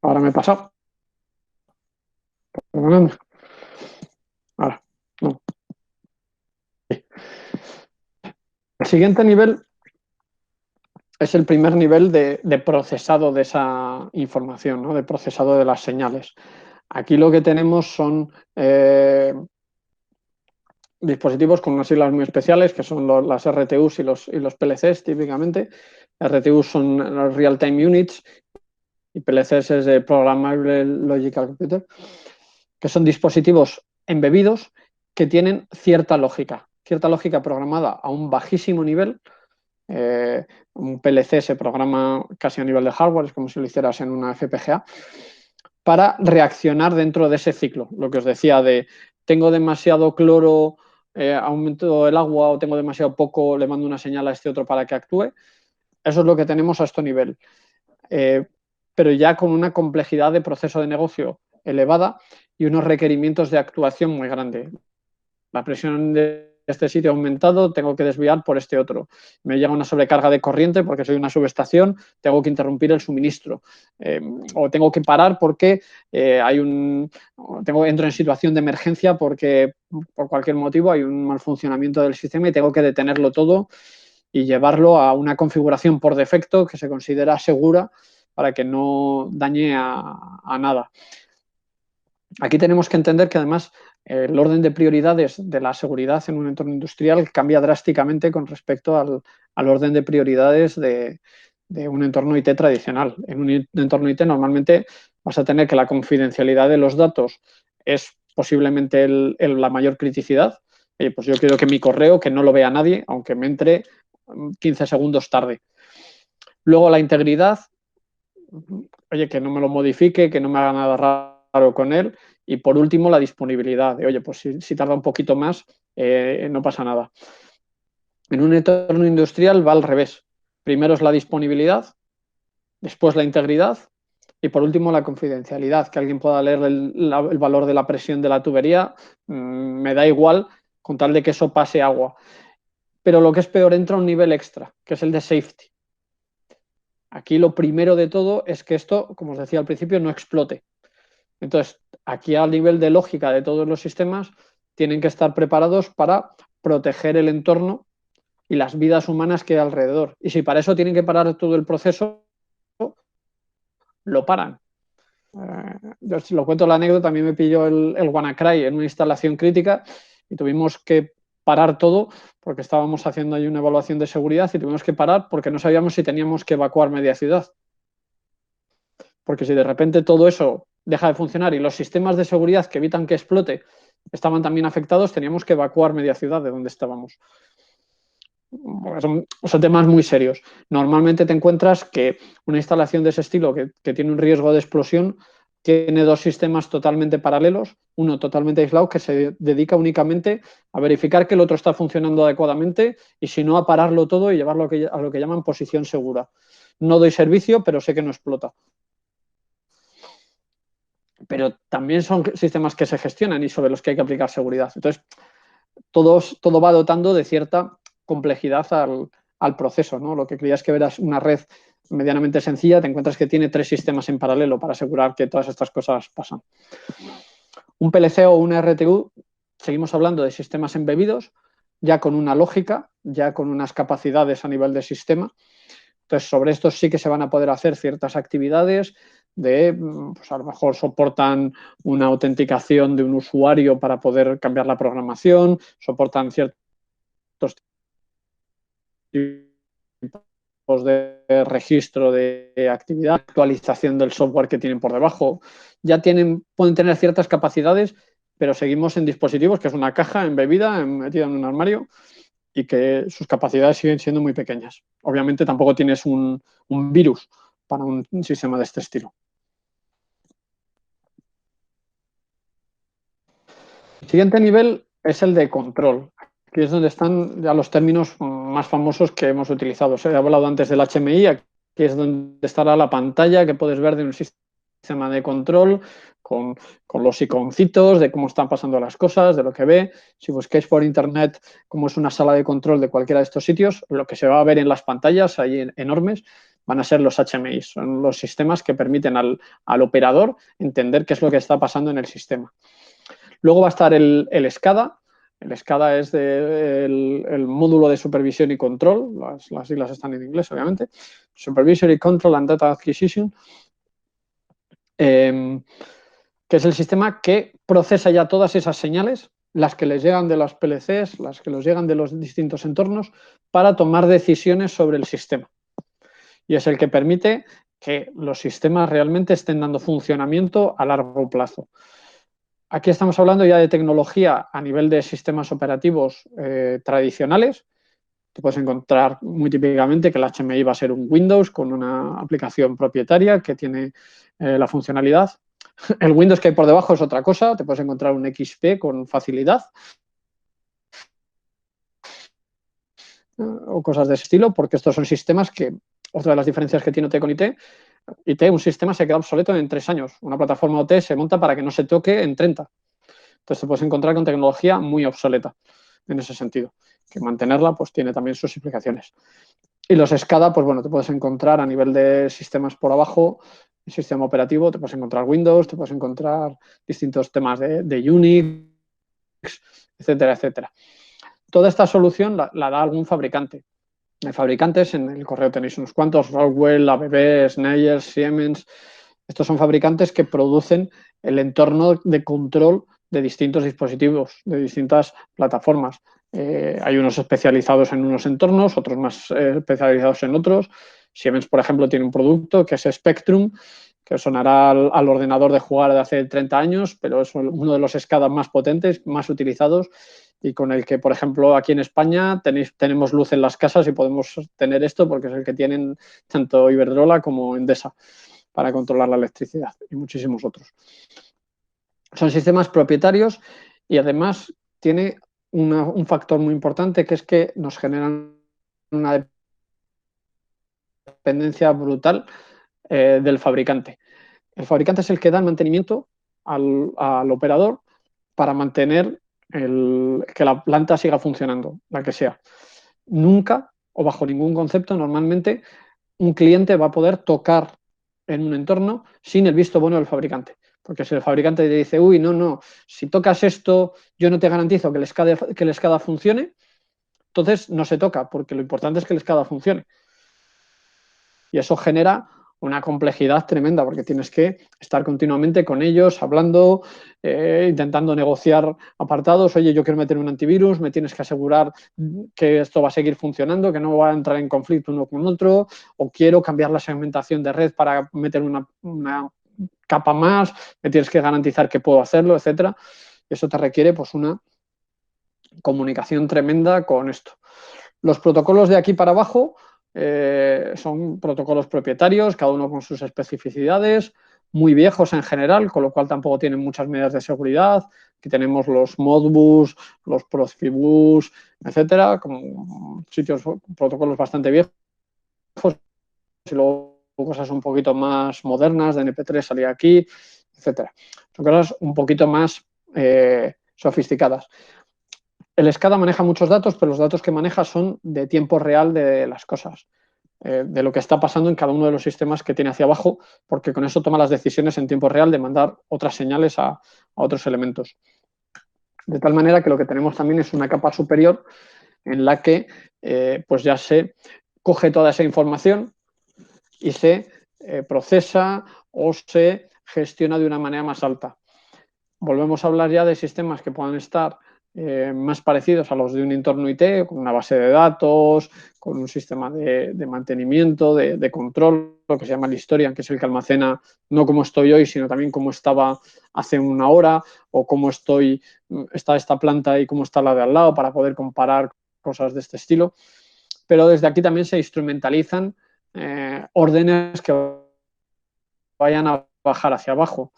Ahora me he pasado. Perdóname. Ahora, no. El siguiente nivel es el primer nivel de procesado de esa información, ¿no? De procesado de las señales. Aquí lo que tenemos son dispositivos con unas siglas muy especiales, que son las RTUs y los PLCs típicamente. RTUs son los Real Time Units y PLCs es de Programmable Logical Computer, que son dispositivos embebidos que tienen cierta lógica programada a un bajísimo nivel. Un PLC se programa casi a nivel de hardware, es como si lo hicieras en una FPGA, para reaccionar dentro de ese ciclo. Lo que os decía de tengo demasiado cloro, aumento el agua, o tengo demasiado poco, le mando una señal a este otro para que actúe. Eso es lo que tenemos a este nivel. Pero ya con una complejidad de proceso de negocio elevada y unos requerimientos de actuación muy grandes. La presión de este sitio ha aumentado, tengo que desviar por este otro. Me llega una sobrecarga de corriente porque soy una subestación, tengo que interrumpir el suministro. O tengo que parar porque entro en situación de emergencia porque por cualquier motivo hay un mal funcionamiento del sistema y tengo que detenerlo todo y llevarlo a una configuración por defecto que se considera segura para que no dañe a nada. Aquí tenemos que entender que además el orden de prioridades de la seguridad en un entorno industrial cambia drásticamente con respecto al orden de prioridades de un entorno IT tradicional. En un entorno IT normalmente vas a tener que la confidencialidad de los datos es posiblemente la mayor criticidad. Pues yo quiero que mi correo, que no lo vea nadie, aunque me entre 15 segundos tarde. Luego la integridad, que no me lo modifique, que no me haga nada raro con él. Y por último, la disponibilidad. Pues si tarda un poquito más, no pasa nada. En un entorno industrial va al revés. Primero es la disponibilidad, después la integridad y por último la confidencialidad. Que alguien pueda leer el valor de la presión de la tubería, me da igual con tal de que eso pase agua. Pero lo que es peor, entra a un nivel extra, que es el de safety. Aquí lo primero de todo es que esto, como os decía al principio, no explote. Entonces, aquí a nivel de lógica de todos los sistemas, tienen que estar preparados para proteger el entorno y las vidas humanas que hay alrededor. Y si para eso tienen que parar todo el proceso, lo paran. Yo si lo cuento la anécdota, a mí me pilló el WannaCry en una instalación crítica y tuvimos que parar todo porque estábamos haciendo ahí una evaluación de seguridad y tuvimos que parar porque no sabíamos si teníamos que evacuar media ciudad. Porque si de repente todo eso deja de funcionar y los sistemas de seguridad que evitan que explote estaban también afectados, teníamos que evacuar media ciudad de donde estábamos. Son temas muy serios. Normalmente te encuentras que una instalación de ese estilo que tiene un riesgo de explosión tiene dos sistemas totalmente paralelos, uno totalmente aislado que se dedica únicamente a verificar que el otro está funcionando adecuadamente y si no a pararlo todo y llevarlo a lo que llaman posición segura. No doy servicio, pero sé que no explota. Pero también son sistemas que se gestionan y sobre los que hay que aplicar seguridad. Entonces, todo va dotando de cierta complejidad al proceso, ¿no? Lo que creías que verás una red medianamente sencilla, te encuentras que tiene 3 sistemas en paralelo para asegurar que todas estas cosas pasan. Un PLC o una RTU, seguimos hablando de sistemas embebidos, ya con una lógica, ya con unas capacidades a nivel de sistema. Entonces, sobre estos sí que se van a poder hacer ciertas actividades pues a lo mejor soportan una autenticación de un usuario para poder cambiar la programación, soportan ciertos tipos de registro de actividad, actualización del software que tienen por debajo. Ya pueden tener ciertas capacidades, pero seguimos en dispositivos que es una caja embebida, metida en un armario y que sus capacidades siguen siendo muy pequeñas. Obviamente tampoco tienes un virus para un sistema de este estilo. El siguiente nivel es el de control. Aquí es donde están ya los términos más famosos que hemos utilizado. He hablado antes del HMI, aquí es donde estará la pantalla que puedes ver de un sistema de control con los iconcitos de cómo están pasando las cosas, de lo que ve. Si busquáis por internet cómo es una sala de control de cualquiera de estos sitios, lo que se va a ver en las pantallas ahí enormes van a ser los HMI. Son los sistemas que permiten al operador entender qué es lo que está pasando en el sistema. Luego va a estar el SCADA. El SCADA es el módulo de supervisión y control. Las siglas están en inglés, obviamente. Supervisory Control and Data Acquisition. Que es el sistema que procesa ya todas esas señales las que les llegan de las PLCs, las que les llegan de los distintos entornos, para tomar decisiones sobre el sistema. Y es el que permite que los sistemas realmente estén dando funcionamiento a largo plazo. Aquí estamos hablando ya de tecnología a nivel de sistemas operativos tradicionales. Te puedes encontrar muy típicamente que el HMI va a ser un Windows con una aplicación propietaria que tiene la funcionalidad. El Windows que hay por debajo es otra cosa. Te puedes encontrar un XP con facilidad o cosas de ese estilo, porque estos son sistemas que, otra de las diferencias que tiene OT con IT, un sistema se queda obsoleto en 3 años. Una plataforma OT se monta para que no se toque en 30. Entonces te puedes encontrar con tecnología muy obsoleta en ese sentido, que mantenerla pues tiene también sus implicaciones. Y los SCADA, pues bueno, te puedes encontrar a nivel de sistemas por abajo, el sistema operativo, te puedes encontrar Windows, te puedes encontrar distintos temas de Unix, etcétera, etcétera. Toda esta solución la da algún fabricante. Hay fabricantes, en el correo tenéis unos cuantos, Rockwell, ABB, Schneider, Siemens. Estos son fabricantes que producen el entorno de control de distintos dispositivos, de distintas plataformas. Hay unos especializados en unos entornos, otros más especializados en otros. Siemens, por ejemplo, tiene un producto que es Spectrum, que sonará al ordenador de jugar de hace 30 años, pero es uno de los SCADA más potentes, más utilizados y con el que, por ejemplo, aquí en España tenemos luz en las casas y podemos tener esto porque es el que tienen tanto Iberdrola como Endesa para controlar la electricidad y muchísimos otros. Son sistemas propietarios y además tiene un factor muy importante que es que nos generan una dependencia brutal del fabricante. El fabricante es el que da el mantenimiento al operador para mantener que la planta siga funcionando, la que sea. Nunca o bajo ningún concepto, normalmente, un cliente va a poder tocar en un entorno sin el visto bueno del fabricante. Porque si el fabricante te dice, uy, no, si tocas esto, yo no te garantizo que el SCADA funcione, entonces no se toca, porque lo importante es que el SCADA funcione. Y eso genera una complejidad tremenda, porque tienes que estar continuamente con ellos, hablando, intentando negociar apartados. Oye, yo quiero meter un antivirus, me tienes que asegurar que esto va a seguir funcionando, que no va a entrar en conflicto uno con otro, o quiero cambiar la segmentación de red para meter una capa más, me tienes que garantizar que puedo hacerlo, etcétera. Eso te requiere pues una comunicación tremenda con esto. Los protocolos de aquí para abajo son protocolos propietarios, cada uno con sus especificidades, muy viejos en general, con lo cual tampoco tienen muchas medidas de seguridad. Aquí tenemos los Modbus, los Profibus, etcétera, como protocolos bastante viejos. Y luego cosas un poquito más modernas, de NP3 salía aquí, etcétera. Son cosas un poquito más sofisticadas. El SCADA maneja muchos datos, pero los datos que maneja son de tiempo real de las cosas, de lo que está pasando en cada uno de los sistemas que tiene hacia abajo, porque con eso toma las decisiones en tiempo real de mandar otras señales a otros elementos. De tal manera que lo que tenemos también es una capa superior en la que pues ya se coge toda esa información y se procesa o se gestiona de una manera más alta. Volvemos a hablar ya de sistemas que puedan estar más parecidos a los de un entorno IT, con una base de datos, con un sistema de mantenimiento, de control, lo que se llama el historian, que es el que almacena no cómo estoy hoy, sino también cómo estaba hace una hora, o cómo está esta planta y cómo está la de al lado, para poder comparar cosas de este estilo. Pero desde aquí también se instrumentalizan órdenes que vayan a bajar hacia abajo.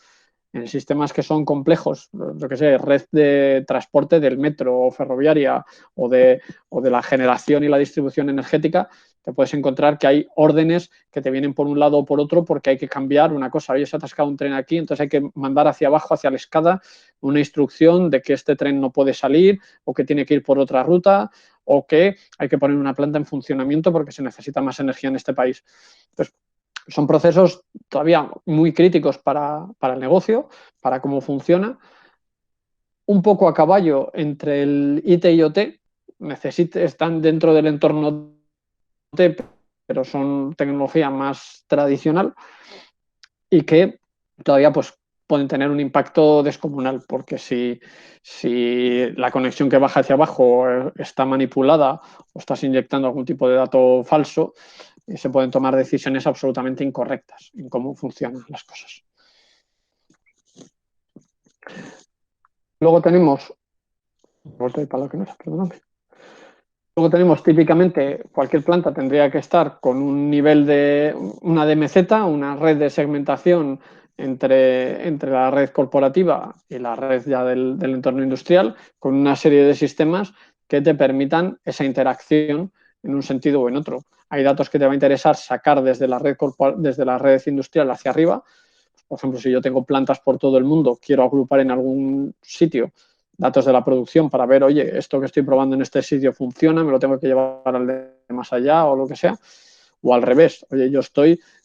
En sistemas que son complejos, yo que sé, red de transporte del metro o ferroviaria o de la generación y la distribución energética, te puedes encontrar que hay órdenes que te vienen por un lado o por otro porque hay que cambiar una cosa. Oye, se ha atascado un tren aquí, entonces hay que mandar hacia abajo, hacia la SCADA, una instrucción de que este tren no puede salir o que tiene que ir por otra ruta o que hay que poner una planta en funcionamiento porque se necesita más energía en este país. Entonces, son procesos todavía muy críticos para el negocio, para cómo funciona. Un poco a caballo entre el IT y OT. Están dentro del entorno OT, pero son tecnología más tradicional y que todavía pues pueden tener un impacto descomunal, porque si la conexión que baja hacia abajo está manipulada o estás inyectando algún tipo de dato falso, se pueden tomar decisiones absolutamente incorrectas en cómo funcionan las cosas. Luego tenemos, luego tenemos típicamente, cualquier planta tendría que estar con un nivel de una DMZ, una red de segmentación entre la red corporativa y la red ya del entorno industrial, con una serie de sistemas que te permitan esa interacción en un sentido o en otro. Hay datos que te va a interesar sacar desde la red industrial hacia arriba. Por ejemplo, si yo tengo plantas por todo el mundo, quiero agrupar en algún sitio datos de la producción para ver, oye, esto que estoy probando en este sitio funciona, me lo tengo que llevar al de más allá o lo que sea. O al revés, oye, yo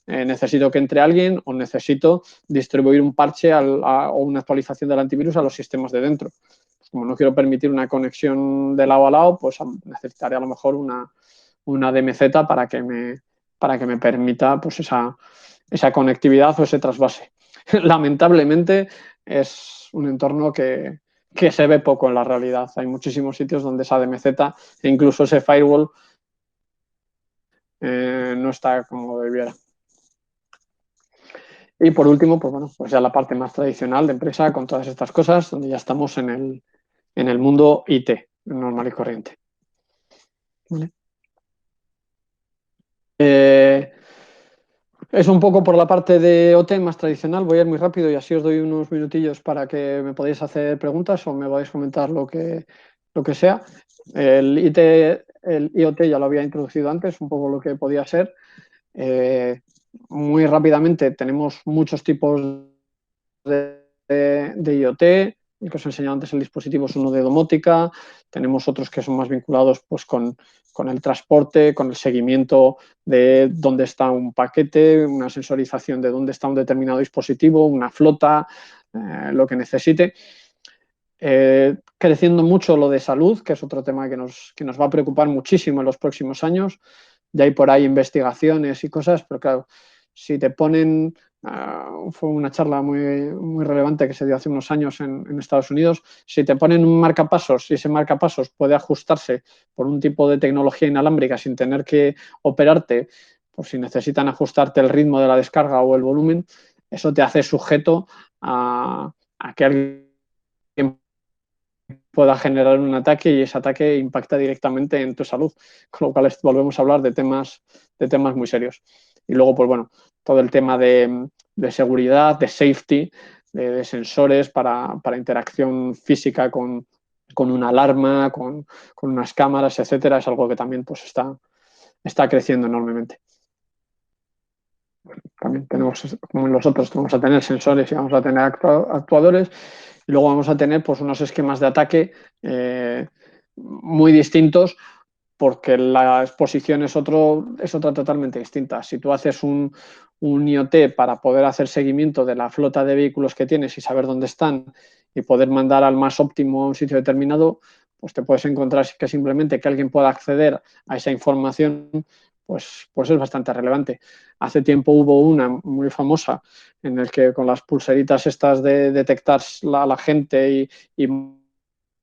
necesito que entre alguien o necesito distribuir un parche o una actualización del antivirus a los sistemas de dentro. Pues como no quiero permitir una conexión de lado a lado, pues necesitaré a lo mejor una DMZ para que me permita pues esa conectividad o ese trasvase. Lamentablemente es un entorno que se ve poco en la realidad. Hay muchísimos sitios donde esa DMZ e incluso ese firewall no está como debiera. Y por último, pues bueno, pues ya la parte más tradicional de empresa con todas estas cosas, donde ya estamos en el mundo IT, normal y corriente. ¿Vale? Es un poco por la parte de OT más tradicional. Voy a ir muy rápido y así os doy unos minutillos para que me podáis hacer preguntas o me podáis comentar lo que sea. El IoT ya lo había introducido antes, un poco lo que podía ser. Muy rápidamente tenemos muchos tipos de IoT. El que os he enseñado antes, el dispositivo es uno de domótica. Tenemos otros que son más vinculados pues, con el transporte, con el seguimiento de dónde está un paquete, una sensorización de dónde está un determinado dispositivo, una flota, lo que necesite. Creciendo mucho lo de salud, que es otro tema que nos va a preocupar muchísimo en los próximos años. Ya hay por ahí investigaciones y cosas, pero claro, si te ponen... fue una charla muy relevante que se dio hace unos años en Estados Unidos. Si te ponen un marcapasos y ese marcapasos puede ajustarse por un tipo de tecnología inalámbrica sin tener que operarte, por si necesitan ajustarte el ritmo de la descarga o el volumen, eso te hace sujeto a que alguien pueda generar un ataque y ese ataque impacta directamente en tu salud, con lo cual volvemos a hablar de temas muy serios. Y luego, pues bueno, todo el tema de seguridad, de safety, de sensores para interacción física con una alarma, con unas cámaras, etcétera, es algo que también pues está creciendo enormemente. También tenemos, como en los otros, vamos a tener sensores y vamos a tener actuadores. Y luego vamos a tener pues, unos esquemas de ataque muy distintos porque la exposición es otra totalmente distinta. Si tú haces un IoT para poder hacer seguimiento de la flota de vehículos que tienes y saber dónde están y poder mandar al más óptimo a un sitio determinado, pues te puedes encontrar que simplemente que alguien pueda acceder a esa información pues es bastante relevante. Hace tiempo hubo una muy famosa en el que con las pulseritas estas de detectar la gente y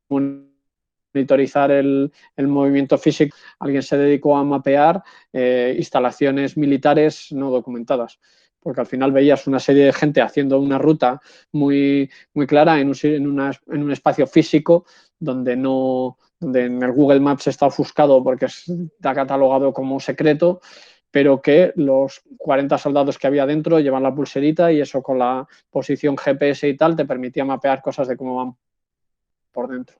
monitorizar el movimiento físico, alguien se dedicó a mapear instalaciones militares no documentadas, porque al final veías una serie de gente haciendo una ruta muy clara en un espacio físico donde en el Google Maps está ofuscado porque está catalogado como secreto, pero que los 40 soldados que había dentro llevan la pulserita y eso con la posición GPS y tal te permitía mapear cosas de cómo van por dentro.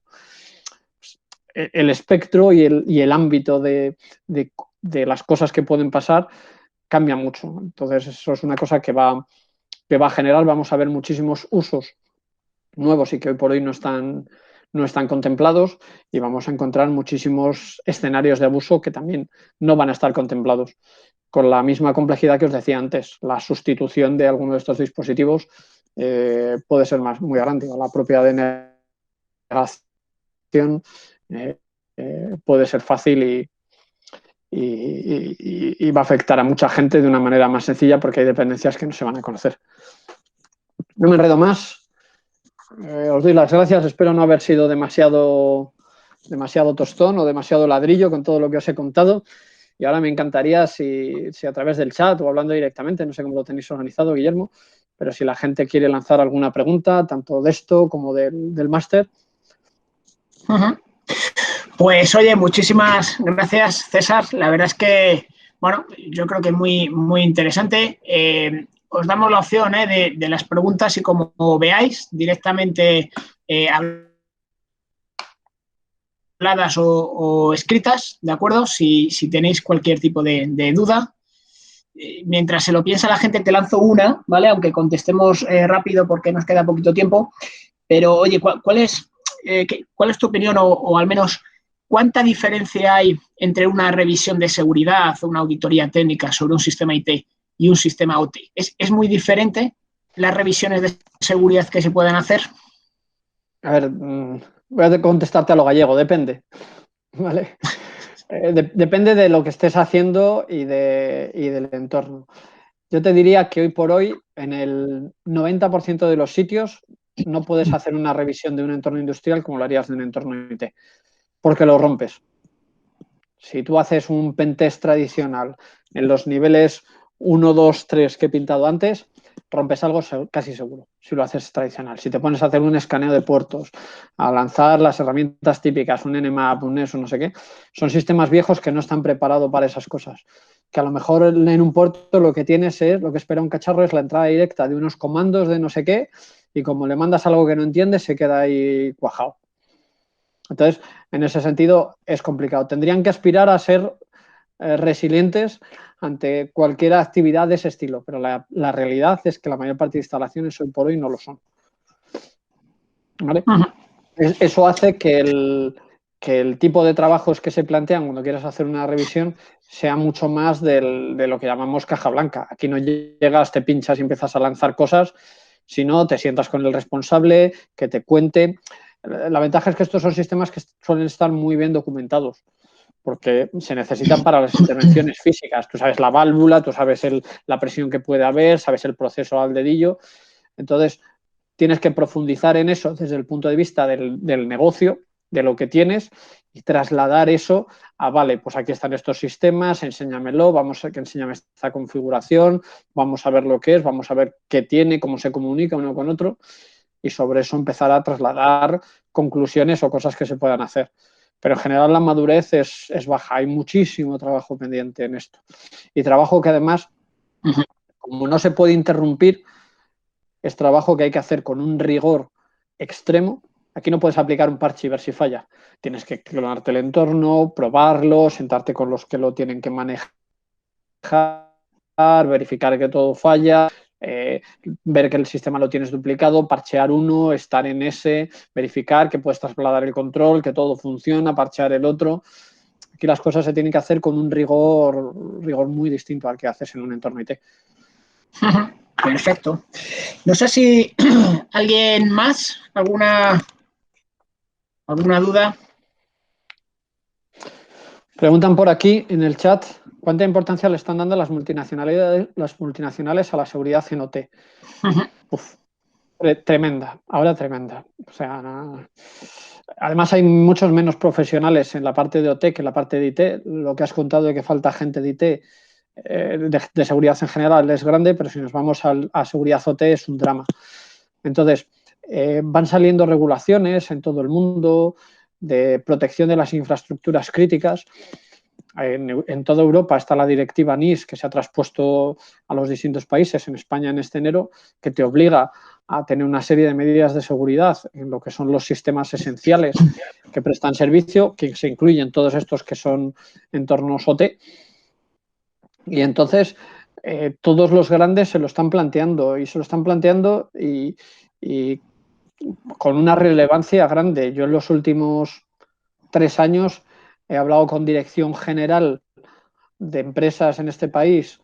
El espectro y el ámbito de las cosas que pueden pasar cambia mucho. Entonces, eso es una cosa que va a generar, vamos a ver muchísimos usos nuevos y que hoy por hoy no están contemplados y vamos a encontrar muchísimos escenarios de abuso que también no van a estar contemplados. Con la misma complejidad que os decía antes, la sustitución de alguno de estos dispositivos puede ser muy grande. La propia denegación puede ser fácil y va a afectar a mucha gente de una manera más sencilla porque hay dependencias que no se van a conocer. No me enredo más. Os doy las gracias. Espero no haber sido demasiado tostón o demasiado ladrillo con todo lo que os he contado. Y ahora me encantaría si a través del chat o hablando directamente, no sé cómo lo tenéis organizado, Guillermo, pero si la gente quiere lanzar alguna pregunta, tanto de esto como del máster. Pues oye, muchísimas gracias, César. La verdad es que, bueno, yo creo que muy, muy interesante. Os damos la opción de las preguntas y como veáis directamente habladas o escritas, ¿de acuerdo? Si tenéis cualquier tipo de duda. Mientras se lo piensa la gente, te lanzo una, ¿vale? Aunque contestemos rápido porque nos queda poquito tiempo. Pero, oye, ¿cuál es tu opinión o al menos cuánta diferencia hay entre una revisión de seguridad o una auditoría técnica sobre un sistema IT y un sistema OT? ¿Es muy diferente las revisiones de seguridad que se pueden hacer? A ver, voy a contestarte a lo gallego, depende. ¿Vale? Depende de lo que estés haciendo y del entorno. Yo te diría que hoy por hoy, en el 90% de los sitios, no puedes hacer una revisión de un entorno industrial como lo harías de un entorno IT, porque lo rompes. Si tú haces un pentest tradicional en los niveles 1, 2, 3 que he pintado antes, rompes algo casi seguro, si lo haces tradicional. Si te pones a hacer un escaneo de puertos, a lanzar las herramientas típicas, un Nmap, un eso, no sé qué, son sistemas viejos que no están preparados para esas cosas. Que a lo mejor en un puerto lo que tienes es, lo que espera un cacharro es la entrada directa de unos comandos de no sé qué, y como le mandas algo que no entiendes, se queda ahí cuajado. Entonces, en ese sentido, es complicado. Tendrían que aspirar a ser resilientes ante cualquier actividad de ese estilo, pero la realidad es que la mayor parte de instalaciones hoy por hoy no lo son. ¿Vale? Eso hace que el tipo de trabajos que se plantean cuando quieres hacer una revisión sea mucho más de lo que llamamos caja blanca. Aquí no llegas, te pinchas y empiezas a lanzar cosas, sino te sientas con el responsable, que te cuente. La ventaja es que estos son sistemas que suelen estar muy bien documentados, porque se necesitan para las intervenciones físicas. Tú sabes la válvula, tú sabes la presión que puede haber, sabes el proceso al dedillo. Entonces, tienes que profundizar en eso desde el punto de vista del negocio, de lo que tienes, y trasladar eso a, vale, pues aquí están estos sistemas, enséñamelo, vamos a que enséñame esta configuración, vamos a ver lo que es, vamos a ver qué tiene, cómo se comunica uno con otro, y sobre eso empezar a trasladar conclusiones o cosas que se puedan hacer. Pero en general la madurez es baja, hay muchísimo trabajo pendiente en esto. Y trabajo que además, como no se puede interrumpir, es trabajo que hay que hacer con un rigor extremo. Aquí no puedes aplicar un parche y ver si falla. Tienes que clonarte el entorno, probarlo, sentarte con los que lo tienen que manejar, verificar que todo falla, ver que el sistema lo tienes duplicado, parchear uno, estar en ese, verificar que puedes trasladar el control, que todo funciona, parchear el otro. Aquí las cosas se tienen que hacer con un rigor muy distinto al que haces en un entorno IT. Perfecto. No sé si alguien más, alguna duda. Preguntan por aquí en el chat cuánta importancia le están dando las multinacionales a la seguridad en OT. Uf, tremenda, ahora tremenda. O sea, además hay muchos menos profesionales en la parte de OT que en la parte de IT. Lo que has contado de que falta gente de IT, de seguridad en general es grande, pero si nos vamos a seguridad OT es un drama. Entonces, van saliendo regulaciones en todo el mundo de protección de las infraestructuras críticas. En toda Europa está la directiva NIS que se ha traspuesto a los distintos países, en España en este enero, que te obliga a tener una serie de medidas de seguridad en lo que son los sistemas esenciales que prestan servicio, que se incluyen todos estos que son entornos OT. Y entonces todos los grandes se lo están planteando y con una relevancia grande. Yo en los últimos 3 años he hablado con dirección general de empresas en este país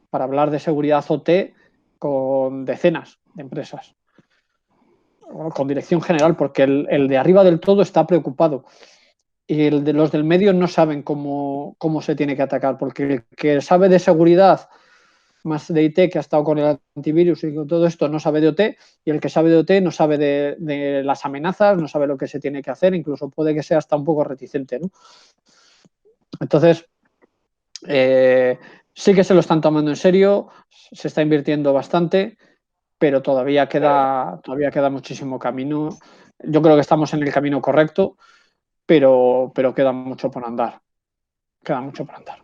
para hablar de seguridad OT con decenas de empresas. Con dirección general, porque el de arriba del todo está preocupado. Y los del medio no saben cómo se tiene que atacar, porque el que sabe de seguridad más de IT, que ha estado con el antivirus y con todo esto, no sabe de OT, y el que sabe de OT no sabe de las amenazas, no sabe lo que se tiene que hacer, incluso puede que sea hasta un poco reticente, ¿no? Entonces, sí que se lo están tomando en serio, se está invirtiendo bastante, pero todavía queda muchísimo camino. Yo creo que estamos en el camino correcto, pero queda mucho por andar. Queda mucho por andar.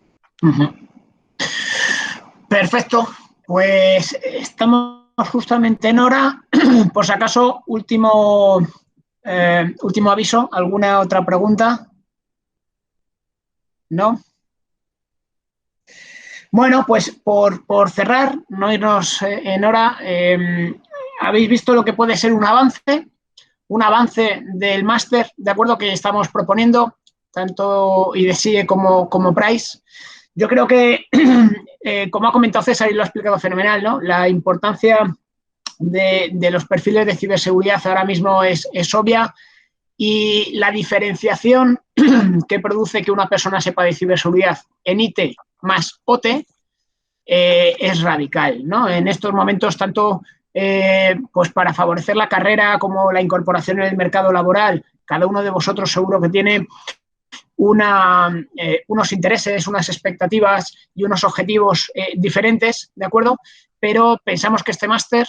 Perfecto. Pues estamos justamente en hora. Por si acaso, último aviso. ¿Alguna otra pregunta? ¿No? Bueno, pues por cerrar, no irnos en hora, habéis visto lo que puede ser un avance del máster, ¿de acuerdo?, que estamos proponiendo, tanto IDESIE como Price. Yo creo que, como ha comentado César y lo ha explicado fenomenal, ¿no?, la importancia de los perfiles de ciberseguridad ahora mismo es obvia, y la diferenciación que produce que una persona sepa de ciberseguridad en IT más OT es radical, ¿no? En estos momentos, tanto pues para favorecer la carrera como la incorporación en el mercado laboral, cada uno de vosotros seguro que tiene unos intereses, unas expectativas y unos objetivos diferentes, ¿de acuerdo? Pero pensamos que este máster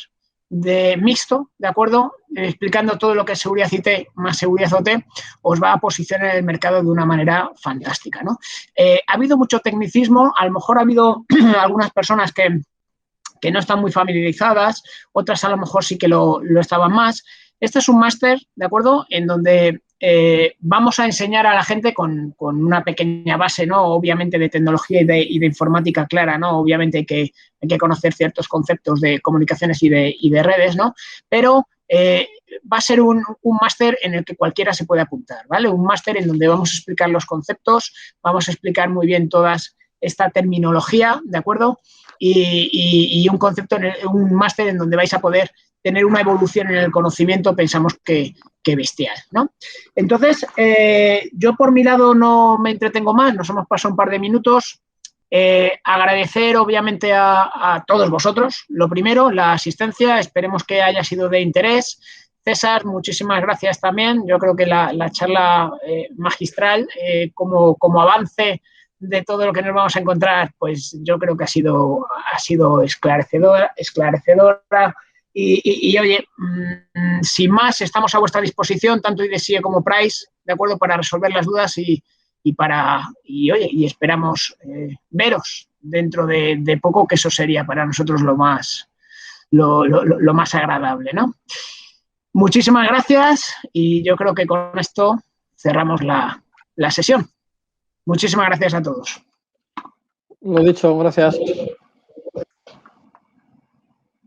de mixto, ¿de acuerdo?, explicando todo lo que es seguridad IT más seguridad OT, os va a posicionar en el mercado de una manera fantástica, ¿no? Ha habido mucho tecnicismo, a lo mejor ha habido algunas personas que no están muy familiarizadas, otras a lo mejor sí que lo estaban más. Este es un máster, ¿de acuerdo?, en donde vamos a enseñar a la gente con una pequeña base, ¿no?, obviamente de tecnología y de informática clara, ¿no? Obviamente hay que conocer ciertos conceptos de comunicaciones y de redes, ¿no? Pero va a ser un máster en el que cualquiera se puede apuntar, ¿vale? Un máster en donde vamos a explicar los conceptos, vamos a explicar muy bien toda esta terminología, ¿de acuerdo? Y un concepto, un máster en donde vais a poder tener una evolución en el conocimiento, pensamos que bestial, ¿no? Entonces, yo por mi lado no me entretengo más, nos hemos pasado un par de minutos. Agradecer obviamente a todos vosotros, lo primero, la asistencia, esperemos que haya sido de interés. César, muchísimas gracias también, yo creo que la charla magistral como avance de todo lo que nos vamos a encontrar, pues yo creo que ha sido esclarecedora. Y oye, sin más, estamos a vuestra disposición, tanto IDESIE como Price, ¿de acuerdo?, para resolver las dudas y esperamos veros dentro de poco, que eso sería para nosotros lo más agradable, ¿no? Muchísimas gracias y yo creo que con esto cerramos la sesión. Muchísimas gracias a todos. Lo dicho, gracias.